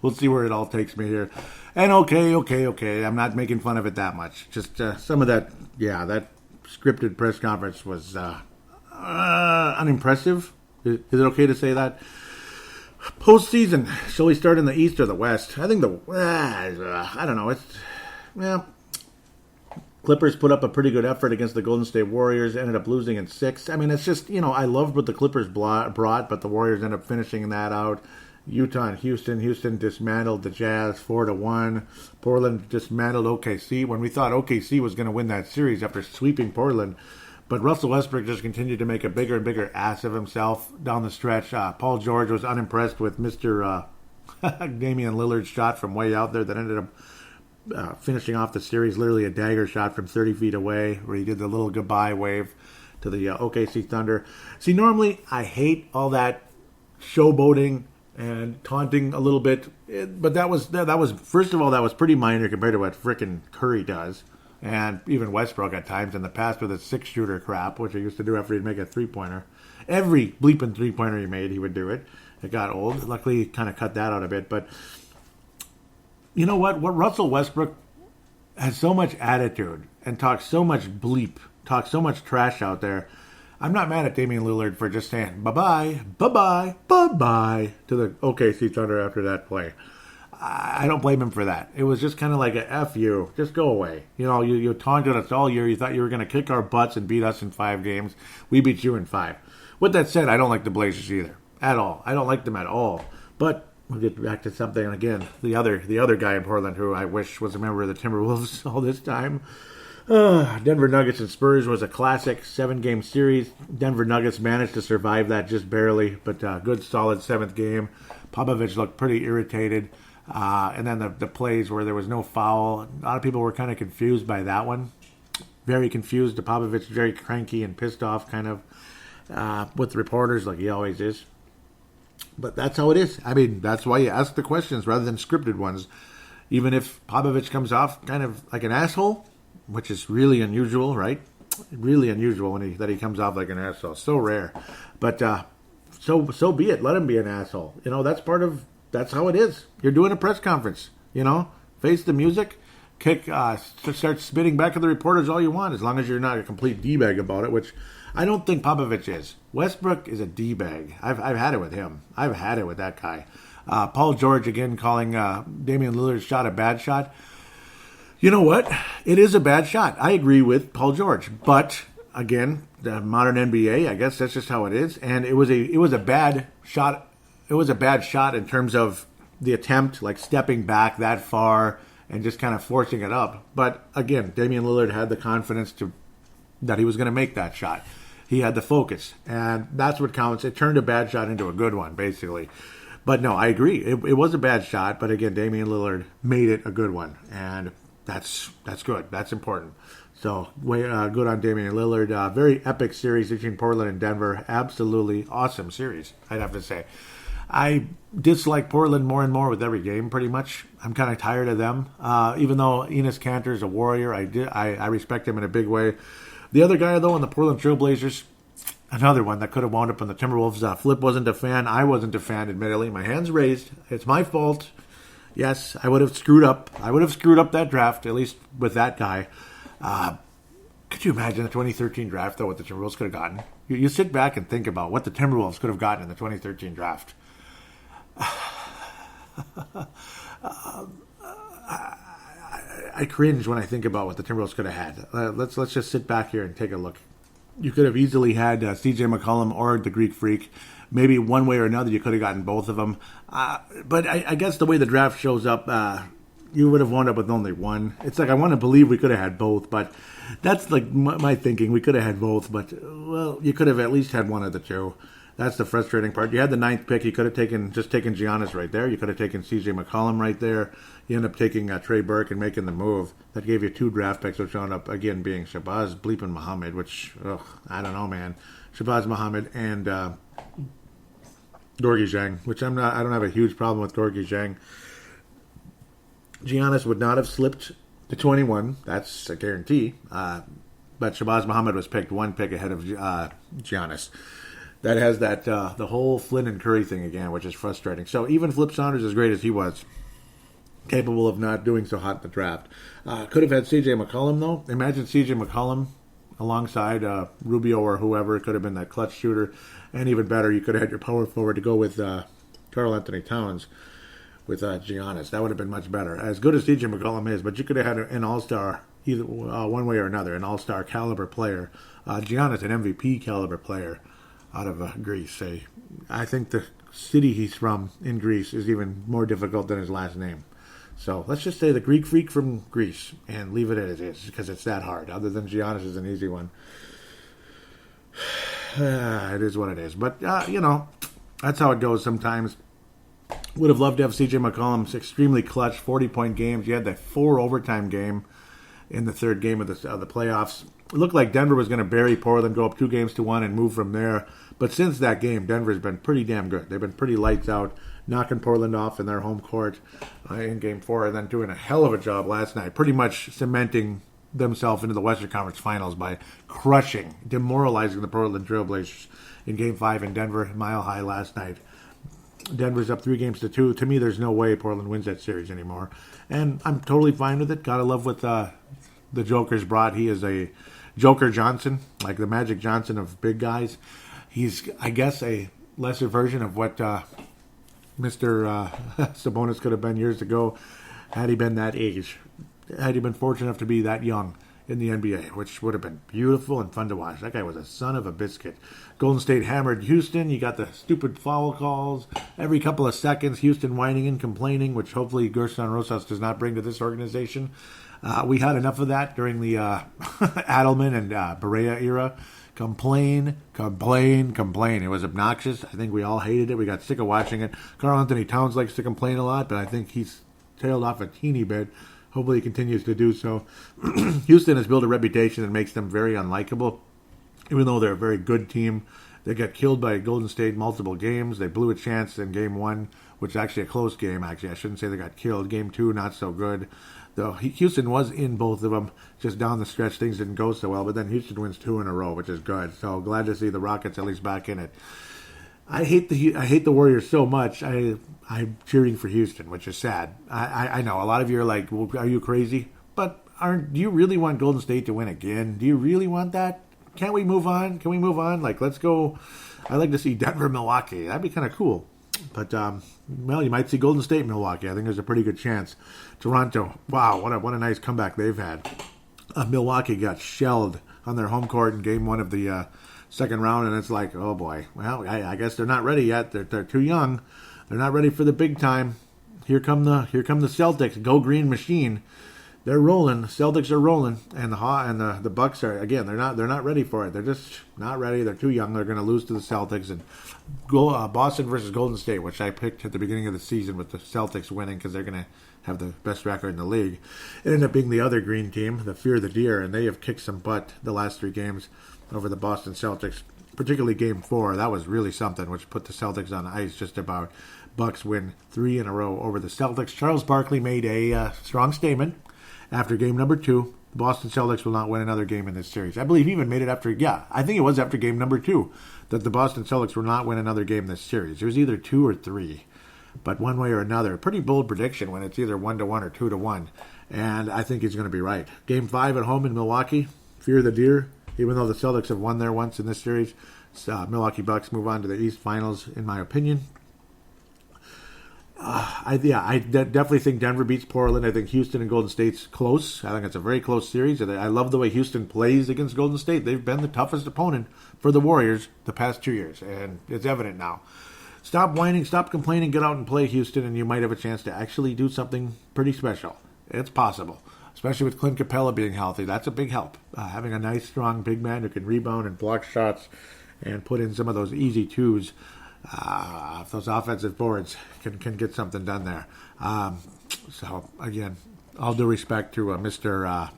We'll see where it all takes me here. And okay. I'm not making fun of it that much. Just some of that, that scripted press conference was unimpressive. Is it okay to say that? Postseason. Shall we start in the East or the West? I think I don't know. Clippers put up a pretty good effort against the Golden State Warriors, ended up losing in 6. I mean, it's just, I loved what the Clippers brought, but the Warriors ended up finishing that out. Utah and Houston. Houston dismantled the Jazz 4-1. Portland dismantled OKC when we thought OKC was going to win that series after sweeping Portland. But Russell Westbrook just continued to make a bigger and bigger ass of himself down the stretch. Paul George was unimpressed with Mr. Damian Lillard's shot from way out there that ended up finishing off the series, literally a dagger shot from 30 feet away, where he did the little goodbye wave to the OKC Thunder. See, normally I hate all that showboating and taunting a little bit, but that was first of all, that was pretty minor compared to what frickin' Curry does, and even Westbrook at times in the past with his 6-shooter crap, which he used to do after he'd make a 3-pointer. Every bleeping 3-pointer he made, he would do it. It got old. Luckily, he kind of cut that out a bit, but you know what? What Russell Westbrook has so much attitude and talks so much trash out there. I'm not mad at Damian Lillard for just saying bye-bye to the OKC Thunder after that play. I don't blame him for that. It was just kind of like a F you. Just go away. You taunted us all year. You thought you were going to kick our butts and beat us in 5 games. We beat you in 5. With that said, I don't like the Blazers either. At all. I don't like them at all. But we'll get back to something, and again, the other guy in Portland who I wish was a member of the Timberwolves all this time. Denver Nuggets and Spurs was a classic 7-game series. Denver Nuggets managed to survive that just barely, but good solid 7th game. Popovich looked pretty irritated, and then the plays where there was no foul. A lot of people were kind of confused by that one. Very confused. Popovich very cranky and pissed off kind of with the reporters like he always is. But that's how it is. I mean, that's why you ask the questions rather than scripted ones. Even if Popovich comes off kind of like an asshole, which is really unusual, right? Really unusual that he comes off like an asshole. So rare. But so be it. Let him be an asshole. That's how it is. You're doing a press conference. Face the music. Start spitting back at the reporters all you want, as long as you're not a complete D-bag about it, which I don't think Popovich is. Westbrook is a D-bag. I've had it with him. I've had it with that guy. Paul George, again, calling Damian Lillard's shot a bad shot. You know what? It is a bad shot. I agree with Paul George. But, again, the modern NBA, I guess that's just how it is. And it was a bad shot. It was a bad shot in terms of the attempt, like stepping back that far and just kind of forcing it up. But, again, Damian Lillard had the confidence that he was going to make that shot. He had the focus, and that's what counts. It turned a bad shot into a good one, basically. But no, I agree. It was a bad shot, but again, Damian Lillard made it a good one. And That's good. That's important. So, good on Damian Lillard. Very epic series between Portland and Denver. Absolutely awesome series, I'd have to say. I dislike Portland more and more with every game, pretty much. I'm kind of tired of them. Even though Enes Kanter is a warrior, I respect him in a big way. The other guy, though, on the Portland Trailblazers, another one that could have wound up on the Timberwolves. Flip wasn't a fan. I wasn't a fan, admittedly. My hand's raised. It's my fault. Yes, I would have screwed up. I would have screwed up that draft, at least with that guy. Could you imagine the 2013 draft, though, what the Timberwolves could have gotten? You sit back and think about what the Timberwolves could have gotten in the 2013 draft. I cringe when I think about what the Timberwolves could have had. Let's just sit back here and take a look. You could have easily had C.J. McCollum or the Greek Freak. Maybe one way or another you could have gotten both of them. But I guess the way the draft shows up, you would have wound up with only one. It's like I want to believe we could have had both, but that's like my thinking. We could have had both, but, well, you could have at least had one of the two. That's the frustrating part. You had the 9th pick. You could have taken Giannis right there. You could have taken C.J. McCollum right there. You end up taking Trey Burke and making the move. That gave you 2 draft picks, which wound up, again, being Shabazz bleeping Muhammad, which, I don't know, man. Shabazz Muhammad and Gorgui Dieng, which I don't have a huge problem with Gorgui Dieng. Giannis would not have slipped to 21. That's a guarantee. But Shabazz Muhammad was picked 1 pick ahead of Giannis. That has that the whole Flynn and Curry thing again, which is frustrating. So even Flip Saunders, as great as he was, capable of not doing so hot in the draft. Could have had C.J. McCollum, though. Imagine C.J. McCollum alongside Rubio or whoever. It could have been that clutch shooter. And even better, you could have had your power forward to go with Karl Anthony Towns with Giannis. That would have been much better. As good as C.J. McCollum is, but you could have had an all-star, either one way or another, an all-star caliber player. Giannis, an MVP caliber player out of Greece. I think the city he's from in Greece is even more difficult than his last name. So let's just say the Greek Freak from Greece and leave it as it is, because it's that hard. Other than Giannis is an easy one. It is what it is. But, that's how it goes sometimes. Would have loved to have C.J. McCollum's extremely clutch 40-point games. You had that 4 overtime game in the 3rd game of the playoffs. It looked like Denver was going to bury Portland, go up 2-1 and move from there. But since that game, Denver's been pretty damn good. They've been pretty lights out, knocking Portland off in their home court in Game 4, and then doing a hell of a job last night, pretty much cementing themselves into the Western Conference Finals by demoralizing the Portland Trailblazers in Game 5 in Denver, Mile High last night. Denver's up 3-2. To me, there's no way Portland wins that series anymore. And I'm totally fine with it. Gotta love what the Joker's brought. He is a Joker Johnson, like the Magic Johnson of big guys. He's, I guess, a lesser version of what Mr. Sabonis could have been years ago had he been that age. Had he been fortunate enough to be that young in the NBA, which would have been beautiful and fun to watch. That guy was a son of a biscuit. Golden State hammered Houston. You got the stupid foul calls. Every couple of seconds, Houston whining and complaining, which hopefully Gerson Rosas does not bring to this organization. We had enough of that during the Adelman and Barea era. Complain. It was obnoxious. I think we all hated it. We got sick of watching it. Karl Anthony Towns likes to complain a lot, but I think he's tailed off a teeny bit. Hopefully he continues to do so. Houston has built a reputation that makes them very unlikable. Even though they're a very good team, they got killed by Golden State multiple games. They blew a chance in Game 1, which is actually a close game, actually. I shouldn't say they got killed. Game 2, not so good. Though Houston was in both of them. Just down the stretch, things didn't go so well. But then Houston wins 2 in a row, which is good. So glad to see the Rockets at least back in it. I hate the Warriors so much. I'm cheering for Houston, which is sad. I know a lot of you are like, well, are you crazy? But do you really want Golden State to win again? Do you really want that? Can't we move on? Can we move on? Like, let's go. I'd like to see Denver, Milwaukee. That'd be kind of cool. But, well, you might see Golden State, Milwaukee. I think there's a pretty good chance. Toronto, wow, what a nice comeback they've had. Milwaukee got shelled on their home court in Game 1 of the second round, and it's like, oh boy. Well, I guess they're not ready yet. They're too young. They're not ready for the big time. Here come the Celtics. Go Green Machine. they're rolling. The Celtics are rolling, and the Bucks are, again, they're not ready for it. They're just not ready. They're too young. They're going to lose to the Celtics, and go Boston versus Golden State, which I picked at the beginning of the season with the Celtics winning because they're going to have the best record in the league. It ended up being the other green team, the Fear the Deer, and they have kicked some butt the last 3 games over the Boston Celtics, particularly Game 4. That was really something, which put the Celtics on ice just about. Bucks win 3 in a row over the Celtics. Charles Barkley made a strong statement after game number 2. The Boston Celtics will not win another game in this series. I believe he even made it after, I think it was after game number 2, that the Boston Celtics will not win another game in this series. It was either 2 or 3. But one way or another, pretty bold prediction when it's either 1-1 or 2-1. And I think he's going to be right. Game 5 at home in Milwaukee, Fear the Deer. Even though the Celtics have won there once in this series, Milwaukee Bucks move on to the East Finals, in my opinion. I definitely think Denver beats Portland. I think Houston and Golden State's close. I think it's a very close series. And I love the way Houston plays against Golden State. They've been the toughest opponent for the Warriors the past 2 years, and it's evident now. Stop whining, stop complaining, get out and play, Houston, and you might have a chance to actually do something pretty special. It's possible, especially with Clint Capella being healthy. That's a big help. Having a nice, strong big man who can rebound and block shots and put in some of those easy twos. Those offensive boards can get something done there. So, again, all due respect to Mr.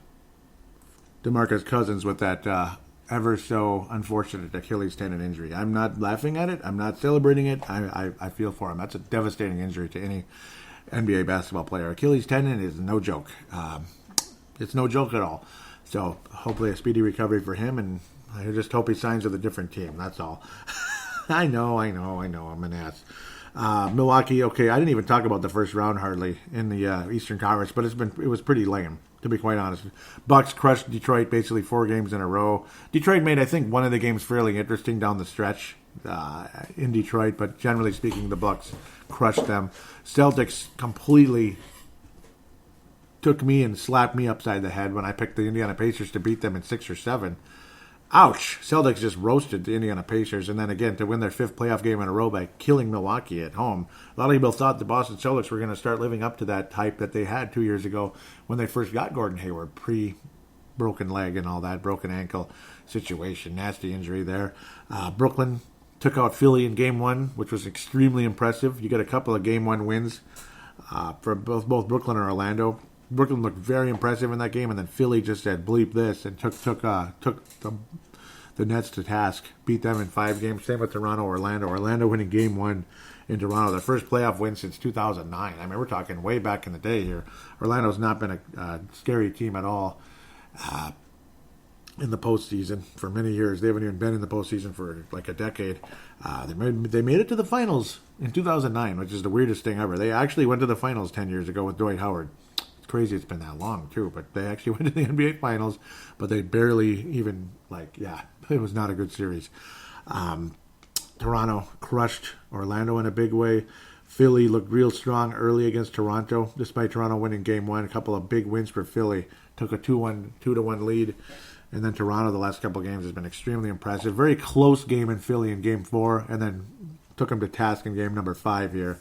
DeMarcus Cousins with that ever so unfortunate Achilles tendon injury. I'm not laughing at it. I'm not celebrating it. I feel for him. That's a devastating injury to any NBA basketball player. Achilles tendon is no joke. It's no joke at all. So, hopefully a speedy recovery for him, and I just hope he signs with a different team. That's all. I know. I'm an ass. Milwaukee, okay, I didn't even talk about the first round hardly in the Eastern Conference, but it was pretty lame, to be quite honest. Bucks crushed Detroit basically 4 games in a row. Detroit made, I think, one of the games fairly interesting down the stretch in Detroit, but generally speaking, the Bucks crushed them. Celtics completely took me and slapped me upside the head when I picked the Indiana Pacers to beat them in 6 or 7. Ouch! Celtics just roasted the Indiana Pacers, and then again to win their 5th playoff game in a row by killing Milwaukee at home. A lot of people thought the Boston Celtics were going to start living up to that type that they had 2 years ago when they first got Gordon Hayward, pre-broken leg and all that, broken ankle situation, nasty injury there. Brooklyn took out Philly in Game 1, which was extremely impressive. You got a couple of Game 1 wins for both Brooklyn and Orlando. Brooklyn looked very impressive in that game, and then Philly just said, bleep this, and took the Nets to task, beat them in 5 games. Same with Toronto, Orlando. Orlando winning Game 1 in Toronto, their first playoff win since 2009. I mean, we're talking way back in the day here. Orlando's not been a scary team at all in the postseason for many years. They haven't even been in the postseason for like a decade. They made it to the finals in 2009, which is the weirdest thing ever. They actually went to the finals 10 years ago with Dwight Howard. Crazy it's been that long too, but they actually went to the NBA Finals, but they barely even, it was not a good series. Toronto crushed Orlando in a big way. Philly looked real strong early against Toronto, despite Toronto winning Game 1. A couple of big wins for Philly. Took a 2-1 lead, and then Toronto the last couple of games has been extremely impressive. Very close game in Philly in Game 4, and then took them to task in game number 5 here.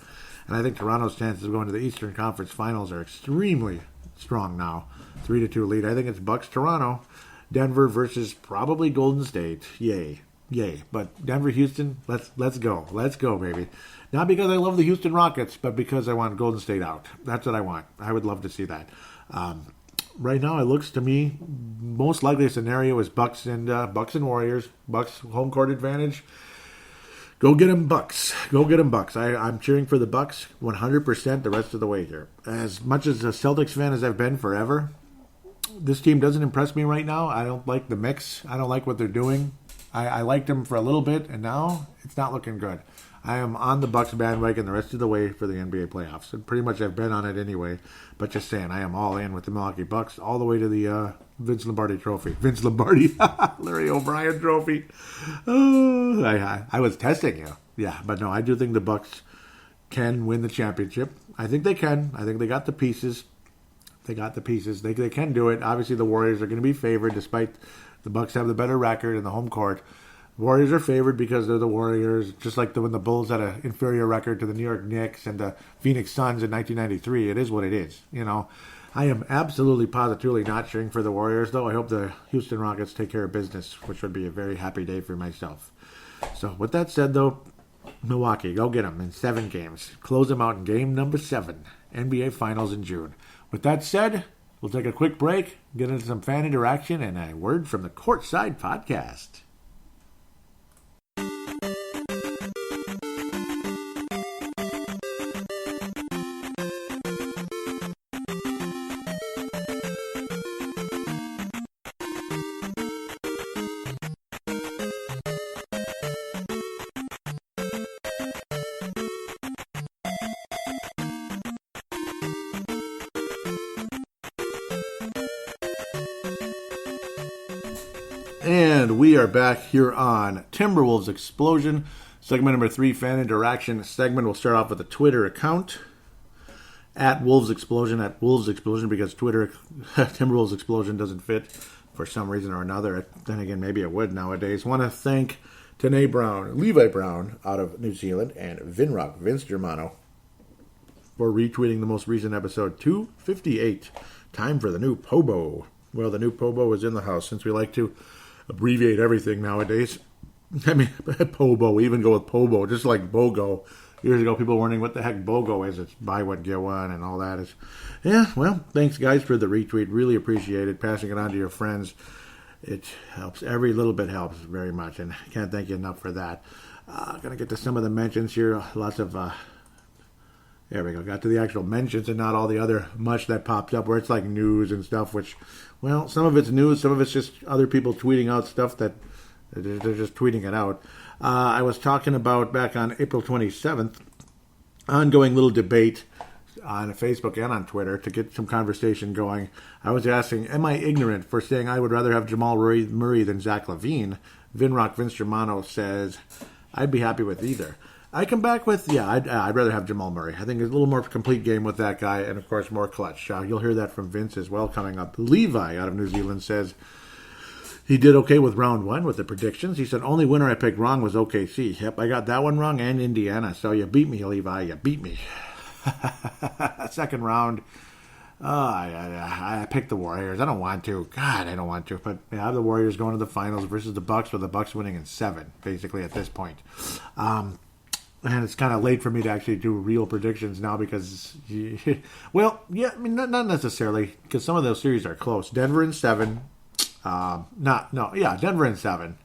And I think Toronto's chances of going to the Eastern Conference Finals are extremely strong now. 3-2 lead. I think it's Bucks-Toronto. Denver versus probably Golden State. Yay. But Denver-Houston, let's go. Let's go, baby. Not because I love the Houston Rockets, but because I want Golden State out. That's what I want. I would love to see that. Right now, it looks to me, most likely scenario is Bucks and Warriors. Bucks home court advantage. Go get them, Bucks. Go get them, Bucks. I'm cheering for the Bucks 100% the rest of the way here. As much as a Celtics fan as I've been forever, this team doesn't impress me right now. I don't like the mix. I don't like what they're doing. I liked them for a little bit, and now it's not looking good. I am on the Bucks bandwagon the rest of the way for the NBA playoffs. And pretty much I've been on it anyway. But just saying, I am all in with the Milwaukee Bucks all the way to the Vince Lombardi trophy. Vince Lombardi, Larry O'Brien trophy. Oh, I was testing you. Yeah, but no, I do think the Bucks can win the championship. I think they can. I think they got the pieces. They can do it. Obviously, the Warriors are going to be favored, despite the Bucks have the better record in the home court. Warriors are favored because they're the Warriors, just like when the Bulls had an inferior record to the New York Knicks and the Phoenix Suns in 1993. It is what it is, you know. I am absolutely positively not cheering for the Warriors, though. I hope the Houston Rockets take care of business, which would be a very happy day for myself. So with that said, though, Milwaukee, go get them in 7 games. Close them out in game number 7. NBA Finals in June. With that said, we'll take a quick break, get into some fan interaction, and a word from the Courtside Podcast. And we are back here on Timberwolves Explosion, segment number 3, fan interaction segment. We'll start off with a Twitter account, at Wolves Explosion, because Twitter, Timberwolves Explosion doesn't fit for some reason or another. Then again, maybe it would nowadays. Want to thank Levi Brown out of New Zealand, and Vince Germano for retweeting the most recent episode 258. Time for the new Pobo. Well, the new Pobo is in the house, since we like to abbreviate everything nowadays. I mean, Pobo, we even go with Pobo, just like BOGO. Years ago, people were wondering what the heck BOGO is. It's buy one, get one, and all that. Yeah, well, thanks, guys, for the retweet. Really appreciate it. Passing it on to your friends. It helps. Every little bit helps very much, and I can't thank you enough for that. Going to get to some of the mentions here. Lots of... there we go. Got to the actual mentions and not all the other mush that pops up where it's like news and stuff, which... Well, some of it's news, some of it's just other people tweeting out stuff that they're just tweeting it out. I was talking about back on April 27th, ongoing little debate on Facebook and on Twitter to get some conversation going. I was asking, am I ignorant for saying I would rather have Jamal Murray than Zach LaVine? Vince Germano says, I'd be happy with either. I come back with, I'd rather have Jamal Murray. I think it's a little more complete game with that guy, and of course more clutch. You'll hear that from Vince as well coming up. Levi out of New Zealand says he did okay with round 1 with the predictions. He said, only winner I picked wrong was OKC. Yep, I got that one wrong, and Indiana. So you beat me, Levi. You beat me. Second round, I picked the Warriors. I don't want to. God, I don't want to. But I have the Warriors going to the finals versus the Bucks, with the Bucks winning in 7, basically, at this point. And it's kind of late for me to actually do real predictions now because, well, yeah, I mean, not necessarily, because some of those series are close. Denver in 7. Denver in 7.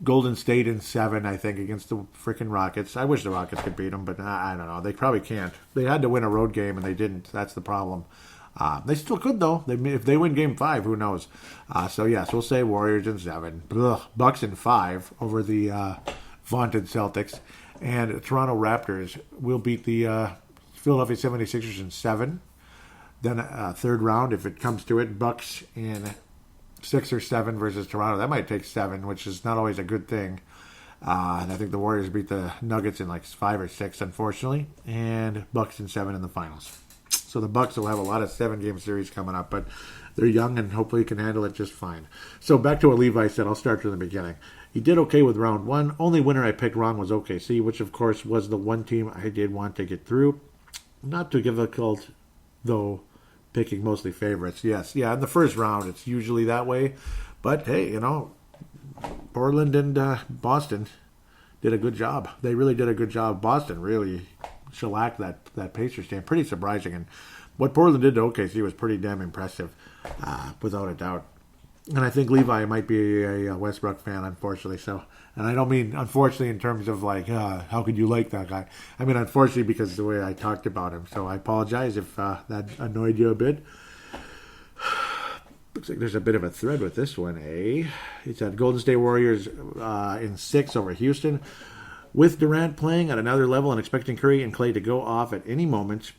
Golden State in 7, I think, against the freaking Rockets. I wish the Rockets could beat them, but I don't know. They probably can't. They had to win a road game, and they didn't. That's the problem. They still could, though. If they win Game 5, who knows? So we'll say Warriors in 7. Bucks in 5 over the... vaunted Celtics, and Toronto Raptors will beat the Philadelphia 76ers in 7. Then third round, if it comes to it, Bucks in 6 or 7 versus Toronto. That might take 7, which is not always a good thing. And I think the Warriors beat the Nuggets in like 5 or 6, unfortunately, and Bucks in 7 in the finals. So the Bucks will have a lot of 7-game series coming up, but they're young and hopefully can handle it just fine. So back to what Levi said. I'll start from the beginning. He did okay with round 1. Only winner I picked wrong was OKC, which of course was the one team I did want to get through. Not too difficult, though, picking mostly favorites. Yes, in the first round it's usually that way. But hey, Portland and Boston did a good job. They really did a good job. Boston really shellacked that Pacers team. Pretty surprising. And what Portland did to OKC was pretty damn impressive, without a doubt. And I think Levi might be a Westbrook fan, unfortunately. So, and I don't mean unfortunately in terms of like, how could you like that guy? I mean, unfortunately, because of the way I talked about him. So I apologize if that annoyed you a bit. Looks like there's a bit of a thread with this one, eh? He said Golden State Warriors in 6 over Houston. With Durant playing at another level and expecting Curry and Klay to go off at any moment,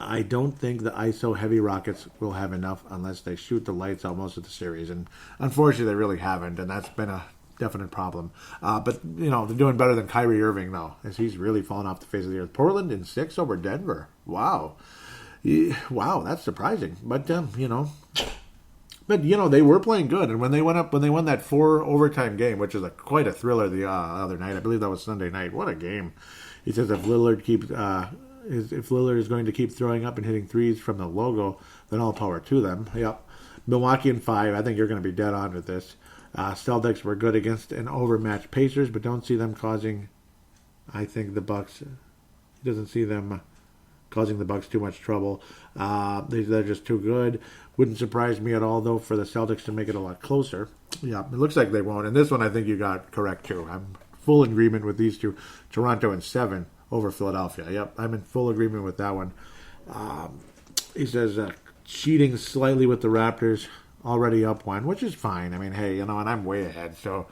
I don't think the ISO-heavy Rockets will have enough unless they shoot the lights out most of the series. And unfortunately, they really haven't, and that's been a definite problem. But, they're doing better than Kyrie Irving, though, as he's really fallen off the face of the earth. Portland in 6 over Denver. Wow. Wow, that's surprising. But, they were playing good. And when they won that 4 overtime game, which is quite a thriller the other night, I believe that was Sunday night. What a game. He says if Lillard keeps... if Lillard is going to keep throwing up and hitting threes from the logo, then all power to them. Yep. Milwaukee in 5. I think you're going to be dead on with this. Celtics were good against an overmatched Pacers, but don't see them causing. I think the Bucks. He doesn't see them causing the Bucks too much trouble. They're just too good. Wouldn't surprise me at all, though, for the Celtics to make it a lot closer. Yeah, it looks like they won't. And this one I think you got correct, too. I'm full agreement with these two. Toronto in 7 over Philadelphia. Yep, I'm in full agreement with that one. He says cheating slightly with the Raptors, already up 1, which is fine. I mean, hey, and I'm way ahead. So,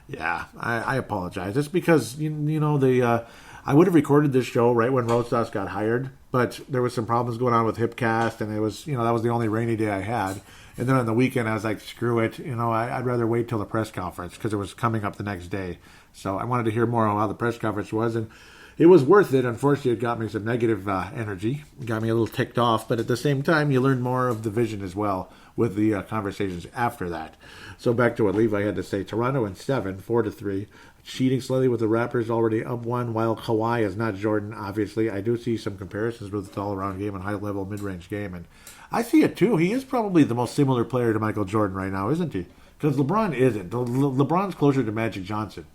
yeah, I apologize. It's because, I would have recorded this show right when Rosas got hired, but there was some problems going on with Hipcast, and it was, that was the only rainy day I had. And then on the weekend, I was like, screw it. I'd rather wait till the press conference because it was coming up the next day. So I wanted to hear more on how the press conference was, and it was worth it. Unfortunately, it got me some negative energy. It got me a little ticked off, but at the same time, you learn more of the vision as well with the conversations after that. So back to what Levi had to say. Toronto in 7, 4-3. Cheating slightly with the Raptors, already up 1, while Kawhi is not Jordan, obviously. I do see some comparisons with the all-around game and high-level mid-range game, and I see it too. He is probably the most similar player to Michael Jordan right now, isn't he? Because LeBron isn't. LeBron's closer to Magic Johnson.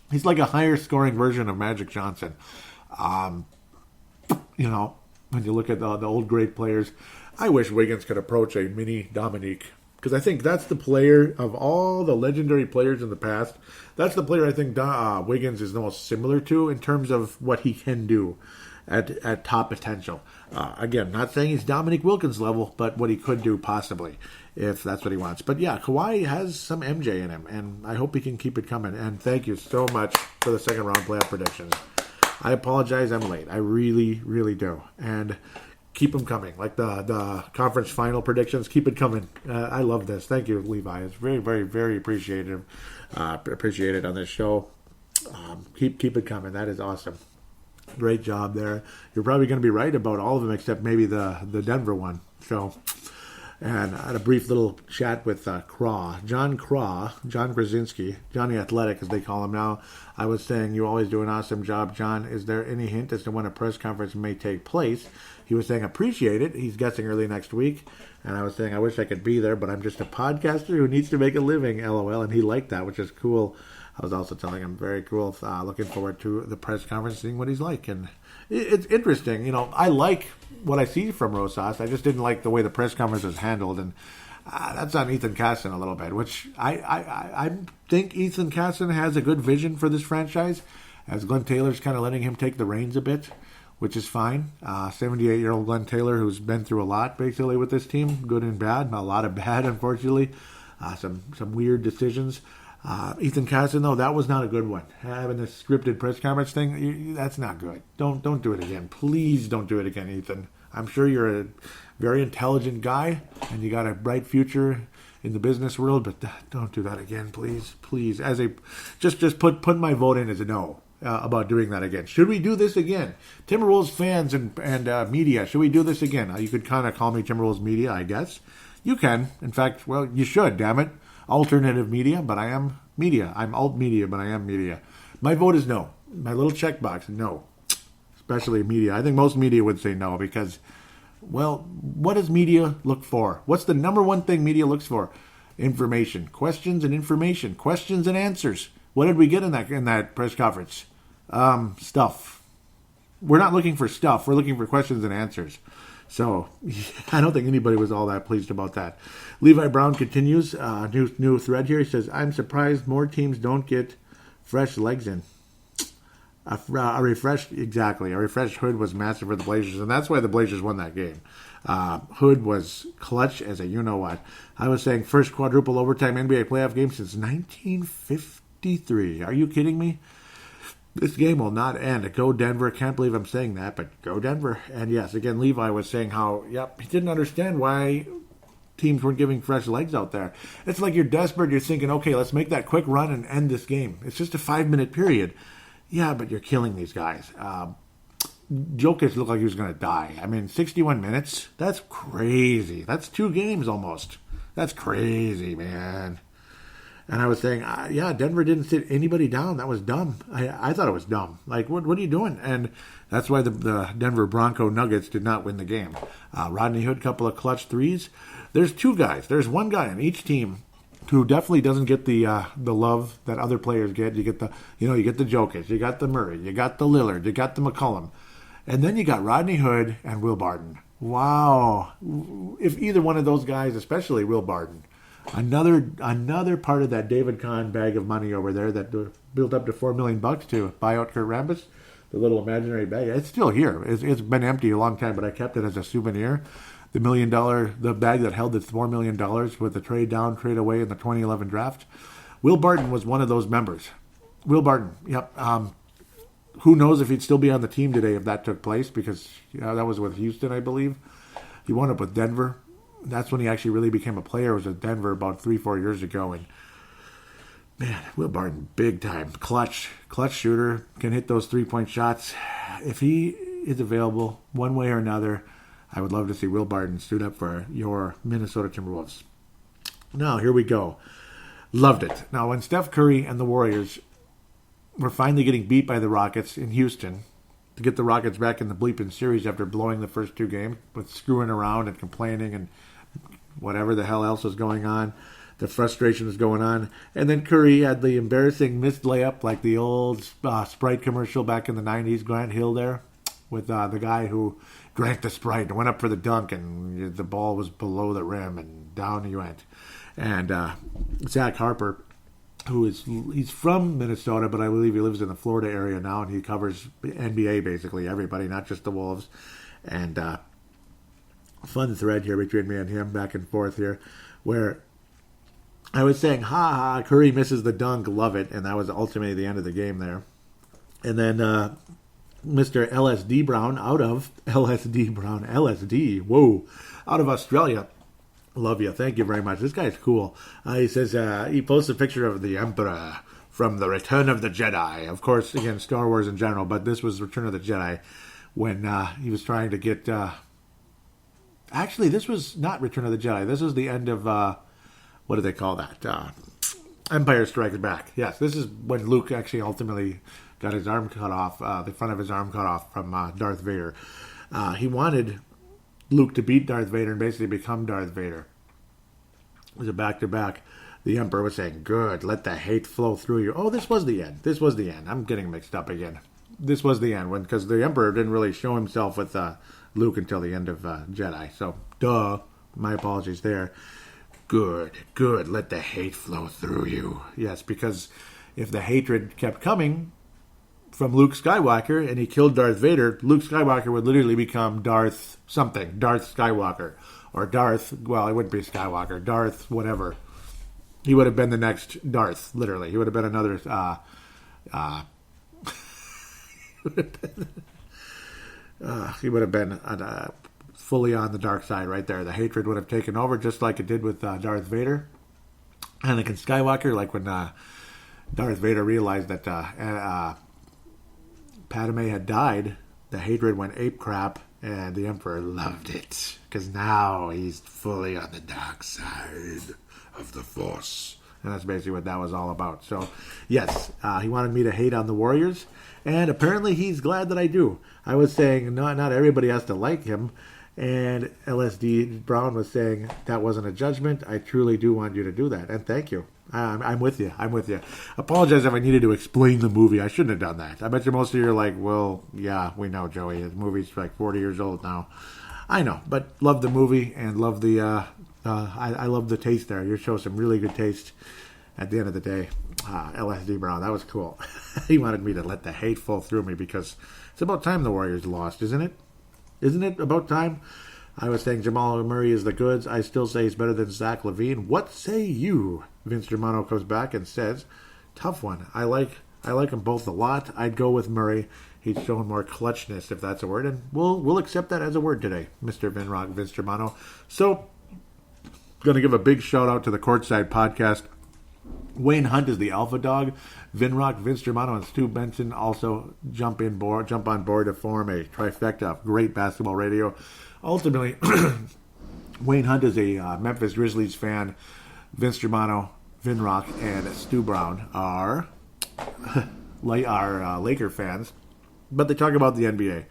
He's like a higher-scoring version of Magic Johnson. When you look at the old great players, I wish Wiggins could approach a mini Dominique. Because I think that's the player of all the legendary players in the past. That's the player I think Wiggins is the most similar to in terms of what he can do at top potential. Again, not saying he's Dominique Wilkins level, but what he could do possibly if that's what he wants. But yeah, Kawhi has some MJ in him, and I hope he can keep it coming. And thank you so much for the second round playoff predictions. I apologize, I'm late. I really, really do. And keep them coming. Like the conference final predictions, keep it coming. I love this. Thank you, Levi. It's very, very, very appreciated on this show. Keep it coming. That is awesome. Great job there. You're probably going to be right about all of them except maybe the Denver one. So, and I had a brief little chat with John Krasinski, Johnny Athletic as they call him now. I was saying you always do an awesome job, John. Is there any hint as to when a press conference may take place? He was saying, appreciate it. He's guessing early next week. And I was saying, I wish I could be there, but I'm just a podcaster who needs to make a living, LOL. And he liked that, which is cool. I was also telling him, very cool. Looking forward to the press conference, seeing what he's like. And it's interesting. I like what I see from Rosas. I just didn't like the way the press conference was handled. And that's on Ethan Casson a little bit, which I think Ethan Casson has a good vision for this franchise, as Glenn Taylor's kind of letting him take the reins a bit, which is fine. 78-year-old Glenn Taylor, who's been through a lot, basically, with this team, good and bad. A lot of bad, unfortunately. Some weird decisions. Ethan Casson, though, that was not a good one. Having this scripted press conference thing, that's not good. Don't do it again. Please don't do it again, Ethan. I'm sure you're a very intelligent guy, and you got a bright future in the business world, but don't do that again, please. Please. Just put my vote in as a no. About doing that again. Should we do this again? Timberwolves fans and media, should we do this again? You could kind of call me Timberwolves media, I guess. You can. In fact, well, you should, damn it. Alternative media, but I am media. I'm alt media, but I am media. My vote is no. My little checkbox, no. Especially media. I think most media would say no because, well, what does media look for? What's the number one thing media looks for? Information. Questions and information. Questions and answers. What did we get in that press conference? Stuff. We're not looking for stuff. We're looking for questions and answers. So I don't think anybody was all that pleased about that. Levi Brown continues. New thread here. He says, I'm surprised more teams don't get fresh legs in. A refreshed Hood was massive for the Blazers, and that's why the Blazers won that game. Hood was clutch as a you-know-what. I was saying first quadruple overtime NBA playoff game since 1953. Are you kidding me? This game will not end. Go Denver. Can't believe I'm saying that, but go Denver. And yes, again, Levi was saying how, he didn't understand why teams weren't giving fresh legs out there. It's like you're desperate. You're thinking, okay, let's make that quick run and end this game. It's just a 5-minute period. Yeah, but you're killing these guys. Jokic looked like he was going to die. I mean, 61 minutes? That's crazy. That's 2 games almost. That's crazy, man. And I was saying, yeah, Denver didn't sit anybody down. That was dumb. I thought it was dumb. Like, what are you doing? And that's why the Denver Bronco Nuggets did not win the game. Rodney Hood, couple of clutch threes. There's two guys. There's one guy on each team who definitely doesn't get the love that other players get. You get the Jokic, you got the Murray, you got the Lillard, you got the McCollum, and then you got Rodney Hood and Will Barton. Wow! If either one of those guys, especially Will Barton, another part of that David Kahn bag of money over there that built up to $4 million to buy out Kurt Rambis, the little imaginary bag. It's still here. It's been empty a long time, but I kept it as a souvenir. The the bag that held the $4 million with the trade down, trade away in the 2011 draft. Will Barton was one of those members. Will Barton, yep. Who knows if he'd still be on the team today if that took place, because that was with Houston, I believe. He wound up with Denver. That's when he actually really became a player. It was at Denver about 3-4 years ago. And man, Will Barton, big time. Clutch shooter, can hit those 3-point shots. If he is available one way or another, I would love to see Will Barton suit up for your Minnesota Timberwolves. Now, here we go. Loved it. Now, when Steph Curry and the Warriors were finally getting beat by the Rockets in Houston to get the Rockets back in the bleeping series after blowing the first two games with screwing around and complaining and whatever the hell else was going on, the frustration was going on. And then Curry had the embarrassing missed layup like the old Sprite commercial back in the 90s, Grant Hill there, with the guy who drank the Sprite and went up for the dunk, and the ball was below the rim, and down he went. And Zach Harper, he's from Minnesota, but I believe he lives in the Florida area now, and he covers NBA basically, everybody, not just the Wolves. And fun thread here between me and him, back and forth here, where I was saying, Curry misses the dunk, love it, and that was ultimately the end of the game there. And then Mr. LSD Brown out of Australia. Love you. Thank you very much. This guy's cool. He says he posts a picture of the Emperor from the Return of the Jedi. Of course, again, Star Wars in general, but this was Return of the Jedi when he was trying to get... Actually, this was not Return of the Jedi. This was the end of... what do they call that? Empire Strikes Back. Yes, this is when Luke actually ultimately got his arm cut off, the front of his arm cut off from Darth Vader. He wanted Luke to beat Darth Vader and basically become Darth Vader. It was a back-to-back. The Emperor was saying, good, let the hate flow through you. Oh, this was the end. This was the end. I'm getting mixed up again. This was the end, because the Emperor didn't really show himself with Luke until the end of Jedi. So, duh. My apologies there. Good, let the hate flow through you. Yes, because if the hatred kept coming from Luke Skywalker and he killed Darth Vader, Luke Skywalker would literally become Darth Skywalker. Or Darth, well, it wouldn't be Skywalker, Darth whatever. He would have been the next Darth, literally. He would have been another... he would have been fully on the dark side right there. The hatred would have taken over just like it did with Darth Vader. Anakin Skywalker, like when Darth Vader realized that Padme had died, the hatred went ape crap, and the Emperor loved it. Because now he's fully on the dark side of the Force. And that's basically what that was all about. So, yes, he wanted me to hate on the Warriors, and apparently he's glad that I do. I was saying not everybody has to like him, and LSD Brown was saying that wasn't a judgment. I truly do want you to do that, and thank you. I'm with you. Apologize if I needed to explain the movie. I shouldn't have done that. I bet you most of you are like, well, yeah, we know, Joey. The movie's like 40 years old now. I know, but love the movie and love the... I love the taste there. You show some really good taste at the end of the day. LSD Brown, that was cool. He wanted me to let the hate flow through me because it's about time the Warriors lost, isn't it? Isn't it about time? I was saying Jamal Murray is the goods. I still say he's better than Zach LaVine. What say you? Vince Germano comes back and says, tough one. I like them both a lot. I'd go with Murray. He's shown more clutchness, if that's a word, and we'll accept that as a word today, Mr. Vince Germano. So, going to give a big shout out to the Courtside Podcast. Wayne Hunt is the alpha dog. Vince Germano, and Stu Benson also jump on board to form a trifecta of great basketball radio. Ultimately, Wayne Hunt is a Memphis Grizzlies fan. Vince Germano Vinrock and Stu Brown are Laker fans, but they talk about the NBA.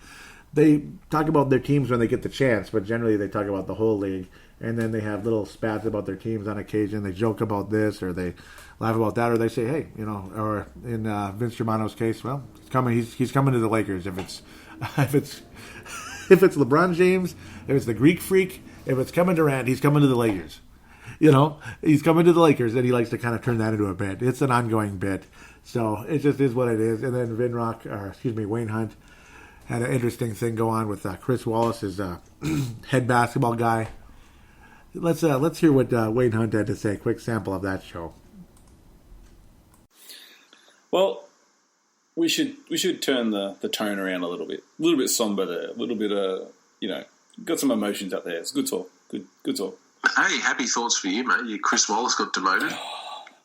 They talk about their teams when they get the chance, but generally they talk about the whole league. And then they have little spats about their teams on occasion. They joke about this, or they laugh about that, or they say, "Hey, or in Vince Germano's case, well, he's coming. He's coming to the Lakers. If it's if it's LeBron James, if it's the Greek Freak, if it's Kevin Durant, he's coming to the Lakers. He's coming to the Lakers, and he likes to kind of turn that into a bit. It's an ongoing bit, so it just is what it is. And then Wayne Hunt had an interesting thing go on with Chris Wallace, his head basketball guy. Let's hear what Wayne Hunt had to say. Quick sample of that show. Well, we should turn the tone around a little bit somber there, a little bit got some emotions out there. It's good talk, good talk. Hey, happy thoughts for you, mate. Chris Wallace got demoted.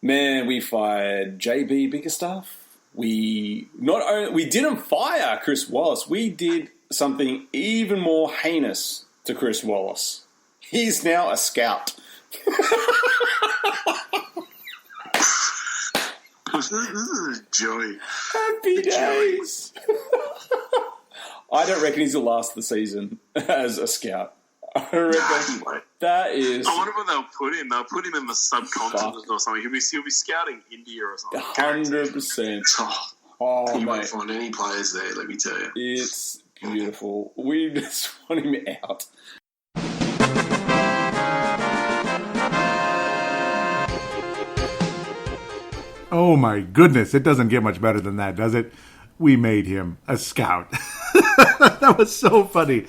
Man, we fired JB Bickerstaff. We didn't fire Chris Wallace. We did something even more heinous to Chris Wallace. He's now a scout. This is a joy. Happy days. I don't reckon he's the last of the season as a scout. I reckon that is. I wonder what they'll put him. They'll put him in the subcontinent or something. He'll be scouting India or something. 100%. You won't find any players there, let me tell you. It's beautiful. We just want him out. Oh my goodness, it doesn't get much better than that, does it? We made him a scout. That was so funny.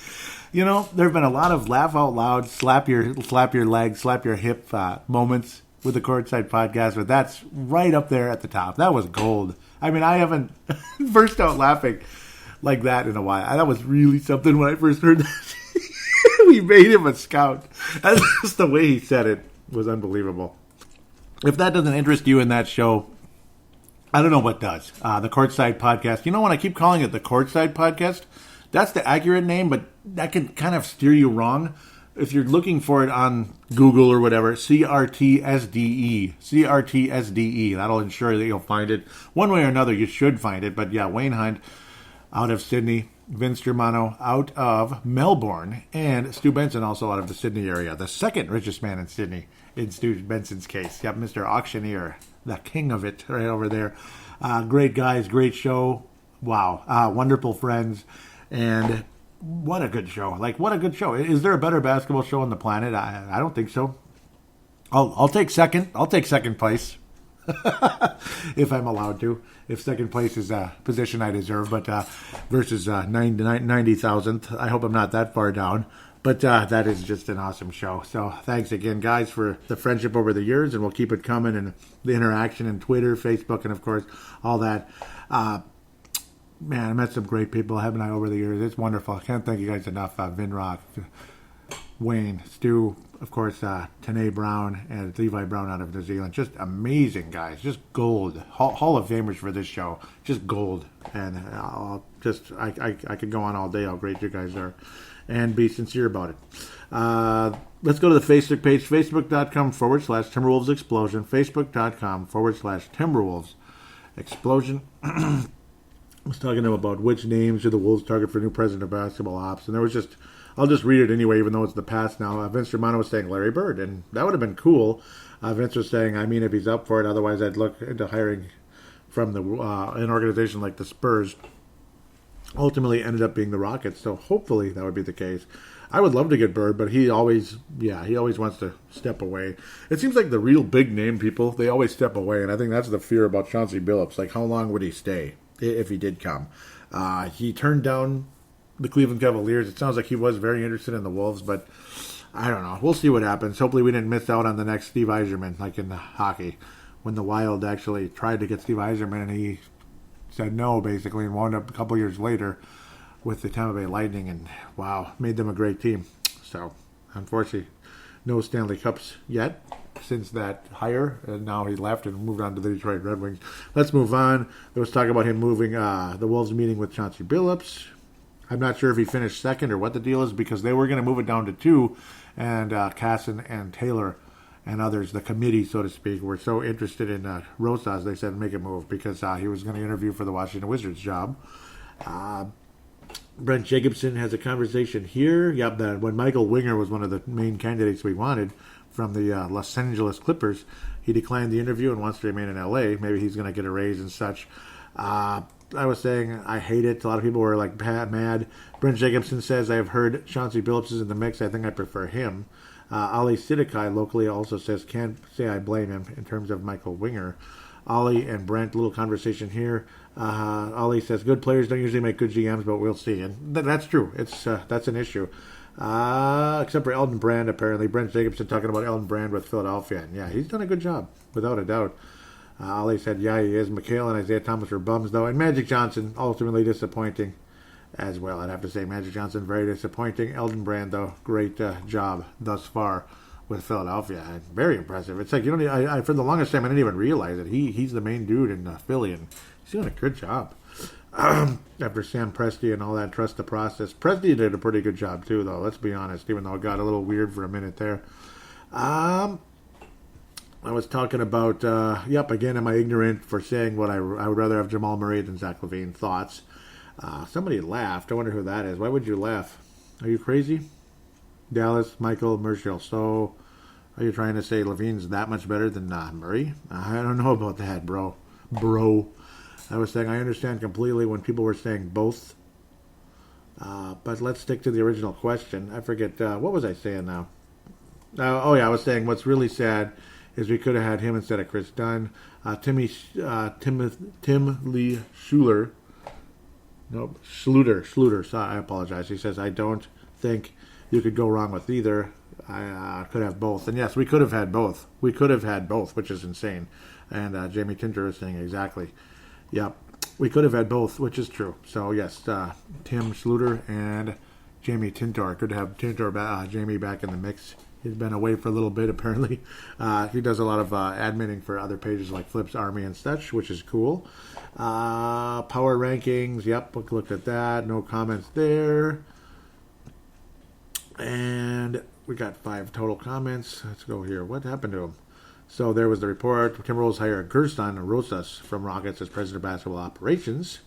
There have been a lot of laugh out loud, slap your leg, slap your hip moments with the Courtside podcast, but that's right up there at the top. That was gold. I mean, I haven't burst out laughing like that in a while. That was really something when I first heard that. We made him a scout. That's just the way he said it was unbelievable. If that doesn't interest you in that show, I don't know what does. The Courtside Podcast. When I keep calling it the Courtside Podcast, that's the accurate name, but that can kind of steer you wrong. If you're looking for it on Google or whatever, CRTSDE. CRTSDE. That'll ensure that you'll find it. One way or another, you should find it. But yeah, Wayne Hunt out of Sydney. Vince Germano out of Melbourne. And Stu Benson also out of the Sydney area. The second richest man in Sydney in Stu Benson's case. Yep, Mr. Auctioneer. The king of it right over there. Great guys, great show. Wow. Wonderful friends. And what a good show. What a good show. Is there a better basketball show on the planet? I don't think so. I'll take second. I'll take second place. If I'm allowed to. If second place is a position I deserve. But versus 90,000th. I hope I'm not that far down. But that is just an awesome show. So thanks again, guys, for the friendship over the years. And we'll keep it coming. And the interaction in Twitter, Facebook, and, of course, all that. Man, I met some great people, haven't I, over the years. It's wonderful. I can't thank you guys enough. Vinrock, Wayne, Stu, of course, Tanae Brown, and Levi Brown out of New Zealand. Just amazing guys. Just gold. Hall of Famers for this show. Just gold. And I could go on all day how great you guys are. And be sincere about it. Let's go to the Facebook page, facebook.com/Timberwolves Explosion, facebook.com/Timberwolves Explosion. I was talking to him about which names should the Wolves target for new president of basketball ops, and there was just, I'll just read it anyway, even though it's the past now. Vince Germano was saying Larry Bird, and that would have been cool. Vince was saying, if he's up for it, otherwise I'd look into hiring from an organization like the Spurs. Ultimately ended up being the Rockets, so hopefully that would be the case. I would love to get Bird, but he always wants to step away. It seems like the real big name people, they always step away, and I think that's the fear about Chauncey Billups. Like, how long would he stay if he did come? He turned down the Cleveland Cavaliers. It sounds like he was very interested in the Wolves, but I don't know. We'll see what happens. Hopefully we didn't miss out on the next Steve Yzerman, like in the hockey, when the Wild actually tried to get Steve Yzerman, and he said no, basically, and wound up a couple years later with the Tampa Bay Lightning, and wow, made them a great team. So, unfortunately, no Stanley Cups yet since that hire, and now he left and moved on to the Detroit Red Wings. Let's move on. There was talk about him moving, the Wolves meeting with Chauncey Billups. I'm not sure if he finished second or what the deal is, because they were going to move it down to 2, and Casson and Taylor and others, the committee, so to speak, were so interested in Rosas, they said make a move because he was going to interview for the Washington Wizards job. Brent Jacobson has a conversation here. Yep, that when Michael Winger was one of the main candidates we wanted from the Los Angeles Clippers, he declined the interview and wants to remain in LA. Maybe he's going to get a raise and such. I was saying I hate it. A lot of people were like mad. Brent Jacobson says, I've heard Chauncey Billups is in the mix. I think I prefer him. Ali Sidikai locally also says, can't say I blame him in terms of Michael Winger. Ali and Brent, little conversation here. Ali says, good players don't usually make good GMs, but we'll see. And that's true. That's an issue. Except for Elton Brand, apparently. Brent Jacobson talking about Elton Brand with Philadelphia. And yeah, he's done a good job, without a doubt. Ali said, yeah, he is. McHale and Isaiah Thomas were bums, though. And Magic Johnson, ultimately disappointing as well. I'd have to say Magic Johnson, very disappointing. Elton Brand, though, great job thus far with Philadelphia. And very impressive. It's like, you know, I for the longest time, I didn't even realize it. He's the main dude in Philly, and he's doing a good job. After Sam Presti and all that, trust the process. Presti did a pretty good job, too, though. Let's be honest, even though it got a little weird for a minute there. I was talking about, again, am I ignorant for saying what I would rather have Jamal Murray than Zach LaVine? Thoughts? Somebody laughed. I wonder who that is. Why would you laugh? Are you crazy? Dallas, Michael, Mercial. So, are you trying to say LaVine's that much better than Murray? I don't know about that, bro. I was saying I understand completely when people were saying both. But let's stick to the original question. I forget, what was I saying now? I was saying what's really sad is we could have had him instead of Chris Dunn. Tim Lee Schluter. I apologize. He says, I don't think you could go wrong with either. I could have both. And yes, we could have had both. Which is insane. And Jamie Tinter is saying exactly. Yep. We could have had both, which is true. So, yes, Tim Schluter and Jamie Tintor. Could have Jamie back in the mix. He's been away for a little bit, apparently. He does a lot of adminning for other pages like Flip's Army and such, which is cool. Power rankings, yep, looked at that. No comments there. And we got 5 total comments. Let's go here. What happened to him? So there was the report. Timberwolves hire Gerson Rosas from Rockets as president of basketball operations.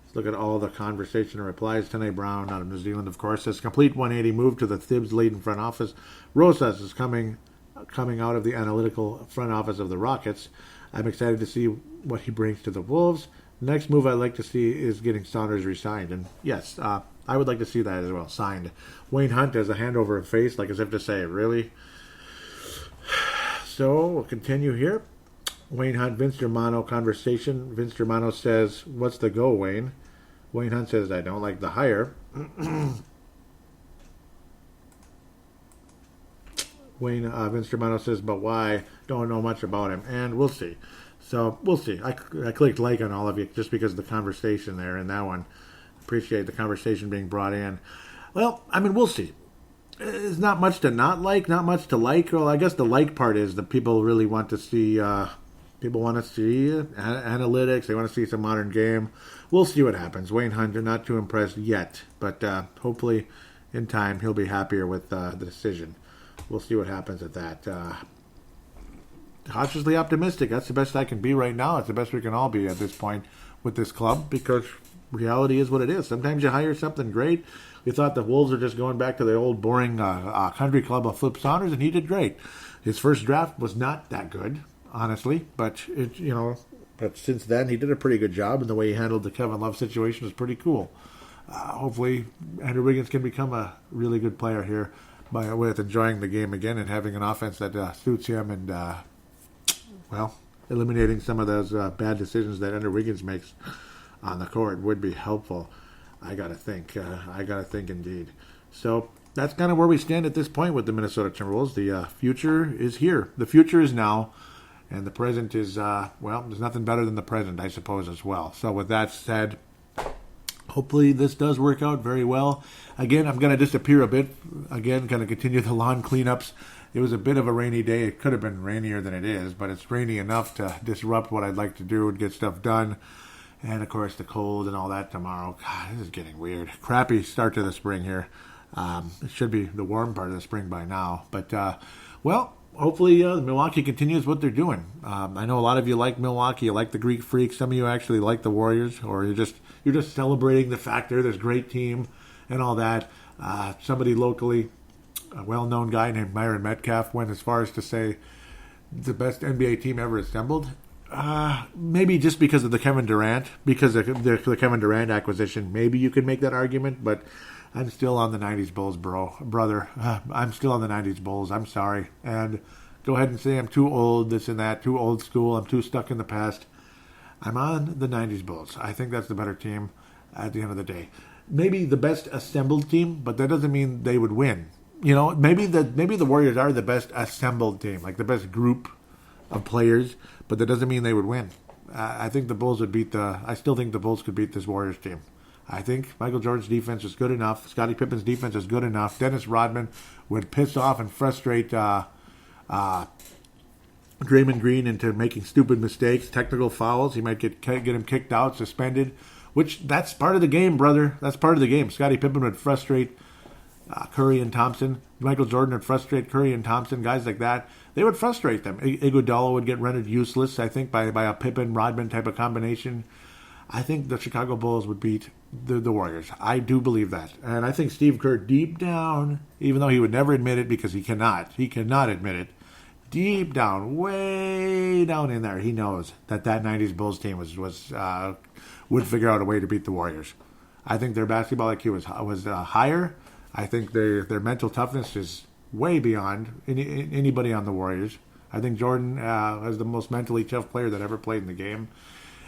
Let's look at all the conversation and replies. Tene Brown out of New Zealand, of course, says complete 180 move to the Thibs-laden front office. Rosas is coming out of the analytical front office of the Rockets. I'm excited to see what he brings to the Wolves. Next move I'd like to see is getting Saunders re-signed. And yes, I would like to see that as well, signed. Wayne Hunt has a hand over his face, like as if to say, really? So we'll continue here. Wayne Hunt, Vince Germano conversation. Vince Germano says, what's the go, Wayne? Wayne Hunt says, I don't like the hire. Vince Germano says, but why? Don't know much about him. And we'll see. So we'll see. I clicked like on all of you just because of the conversation there in that one. Appreciate the conversation being brought in. Well, I mean, we'll see. There's not much to not like, not much to like. Well, I guess the like part is that people really want to see, analytics. They want to see some modern game. We'll see what happens. Wayne Hunter, not too impressed yet, but hopefully in time he'll be happier with the decision. We'll see what happens at that. Cautiously optimistic. That's the best I can be right now. It's the best we can all be at this point with this club because reality is what it is. Sometimes you hire something great. We thought the Wolves are just going back to the old boring country club of Flip Saunders, and he did great. His first draft was not that good, honestly, but since then he did a pretty good job, and the way he handled the Kevin Love situation was pretty cool. Hopefully, Andrew Wiggins can become a really good player here with enjoying the game again and having an offense that suits him and eliminating some of those bad decisions that Andrew Wiggins makes on the court would be helpful. I gotta think indeed. So that's kind of where we stand at this point with the Minnesota Timberwolves. The future is here. The future is now, and the present is there's nothing better than the present, I suppose, as well. So with that said, hopefully this does work out very well. Again, I'm gonna disappear a bit. Again, gonna continue the lawn cleanups. It was a bit of a rainy day. It could have been rainier than it is, but it's rainy enough to disrupt what I'd like to do and get stuff done. And, of course, the cold and all that tomorrow. God, this is getting weird. Crappy start to the spring here. It should be the warm part of the spring by now. But, hopefully Milwaukee continues what they're doing. I know a lot of you like Milwaukee, you like the Greek Freaks. Some of you actually like the Warriors, or you're just celebrating the fact they're this great team and all that. Somebody locally, a well-known guy named Myron Metcalf, went as far as to say the best NBA team ever assembled. Maybe just because of the Kevin Durant, because of the Kevin Durant acquisition, maybe you could make that argument, but I'm still on the 90s Bulls, brother. I'm still on the 90s Bulls. I'm sorry. And go ahead and say I'm too old, this and that, too old school, I'm too stuck in the past. I'm on the 90s Bulls. I think that's the better team at the end of the day. Maybe the best assembled team, but that doesn't mean they would win. You know, maybe the Warriors are the best assembled team, like the best group of players, but that doesn't mean they would win. I think the Bulls would I still think the Bulls could beat this Warriors team. I think Michael Jordan's defense is good enough. Scottie Pippen's defense is good enough. Dennis Rodman would piss off and frustrate Draymond Green into making stupid mistakes, technical fouls. He might get him kicked out, suspended, which that's part of the game, brother. That's part of the game. Scottie Pippen would frustrate Curry and Thompson. Michael Jordan would frustrate Curry and Thompson, guys like that. They would frustrate them. Iguodala would get rendered useless, I think, by a Pippen-Rodman type of combination. I think the Chicago Bulls would beat the Warriors. I do believe that. And I think Steve Kerr, deep down, even though he would never admit it because he cannot admit it, deep down, way down in there, he knows that 90s Bulls team would figure out a way to beat the Warriors. I think their basketball IQ was higher. I think their mental toughness is way beyond anybody on the Warriors. I think Jordan is the most mentally tough player that ever played in the game.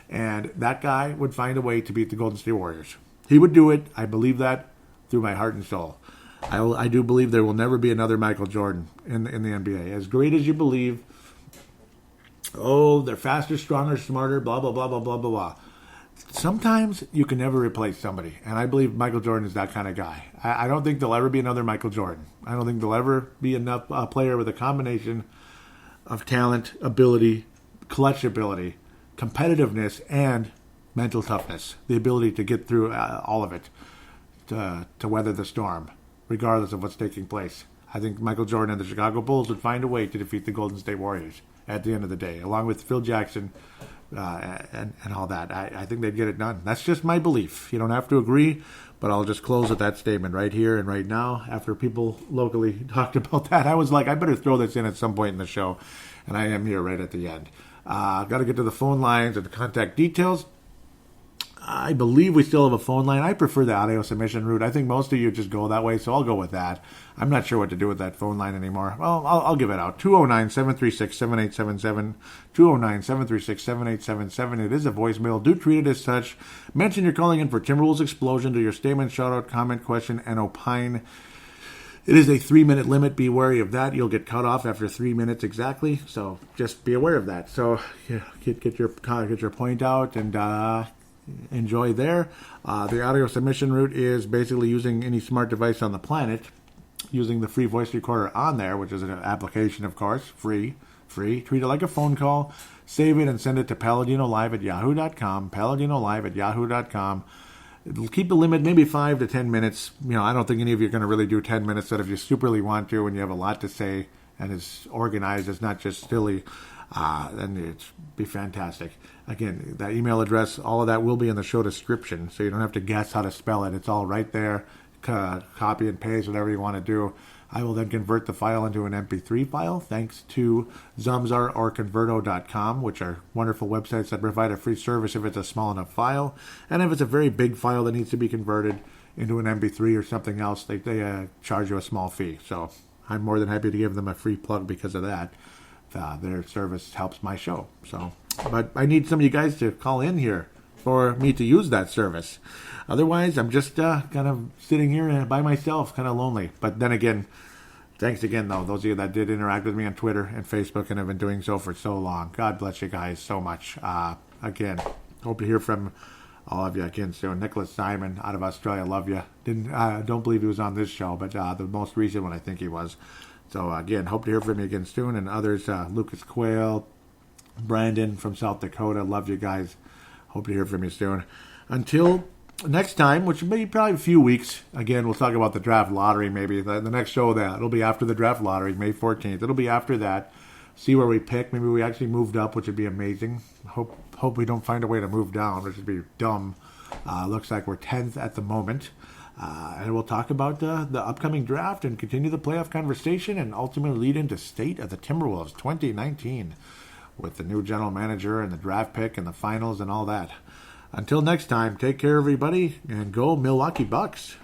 And that guy would find a way to beat the Golden State Warriors. He would do it. I believe that through my heart and soul. I do believe there will never be another Michael Jordan in the NBA. As great as you believe, they're faster, stronger, smarter, blah, blah, blah, blah, blah, blah, blah. Sometimes you can never replace somebody. And I believe Michael Jordan is that kind of guy. I don't think there'll ever be another Michael Jordan. I don't think there'll ever be a player with a combination of talent, ability, clutch ability, competitiveness, and mental toughness. The ability to get through all of it, to weather the storm, regardless of what's taking place. I think Michael Jordan and the Chicago Bulls would find a way to defeat the Golden State Warriors at the end of the day, along with Phil Jackson and all that. I think they'd get it done. That's just my belief. You don't have to agree, but I'll just close with that statement right here and right now. After people locally talked about that, I was like, I better throw this in at some point in the show, and I am here right at the end. Got to get to the phone lines and the contact details. I believe we still have a phone line. I prefer the audio submission route. I think most of you just go that way, so I'll go with that. I'm not sure what to do with that phone line anymore. Well, I'll give it out. 209-736-7877. 209-736-7877. It is a voicemail. Do treat it as such. Mention you're calling in for Timberwolves Explosion to your statement, shout-out, comment, question, and opine. It is a 3-minute limit. Be wary of that. You'll get cut off after 3 minutes exactly. So just be aware of that. So get your point out and enjoy there. The audio submission route is basically using any smart device on the planet, using the free voice recorder on there, which is an application, of course, free. Treat it like a phone call. Save it and send it to paladinolive@yahoo.com. paladinolive@yahoo.com. It'll keep the limit maybe 5 to 10 minutes. I don't think any of you are going to really do 10 minutes, but if you superly want to and you have a lot to say and it's organized, it's not just silly, then it'd be fantastic. Again, that email address, all of that will be in the show description, so you don't have to guess how to spell it. It's all right there. Copy and paste, whatever you want to do. I will then convert the file into an MP3 file, thanks to Zamzar or Converto.com, which are wonderful websites that provide a free service if it's a small enough file. And if it's a very big file that needs to be converted into an MP3 or something else, they charge you a small fee. So I'm more than happy to give them a free plug because of that. Their service helps my show. But I need some of you guys to call in here for me to use that service. Otherwise, I'm just kind of sitting here by myself, kind of lonely. But then again, thanks again, though, those of you that did interact with me on Twitter and Facebook and have been doing so for so long. God bless you guys so much. Again, hope to hear from all of you again soon. Nicholas Simon out of Australia, love you. Don't believe he was on this show, but the most recent one I think he was. So again, hope to hear from you again soon. And others, Lucas Quayle, Brandon from South Dakota, love you guys. Hope to hear from you soon. Until next time, which will be probably a few weeks, again, we'll talk about the draft lottery maybe. The next show, it'll be after the draft lottery, May 14th. It'll be after that. See where we pick. Maybe we actually moved up, which would be amazing. Hope we don't find a way to move down, which would be dumb. Looks like we're 10th at the moment. And we'll talk about the upcoming draft and continue the playoff conversation and ultimately lead into State of the Timberwolves 2019 with the new general manager and the draft pick and the finals and all that. Until next time, take care, everybody, and go Milwaukee Bucks.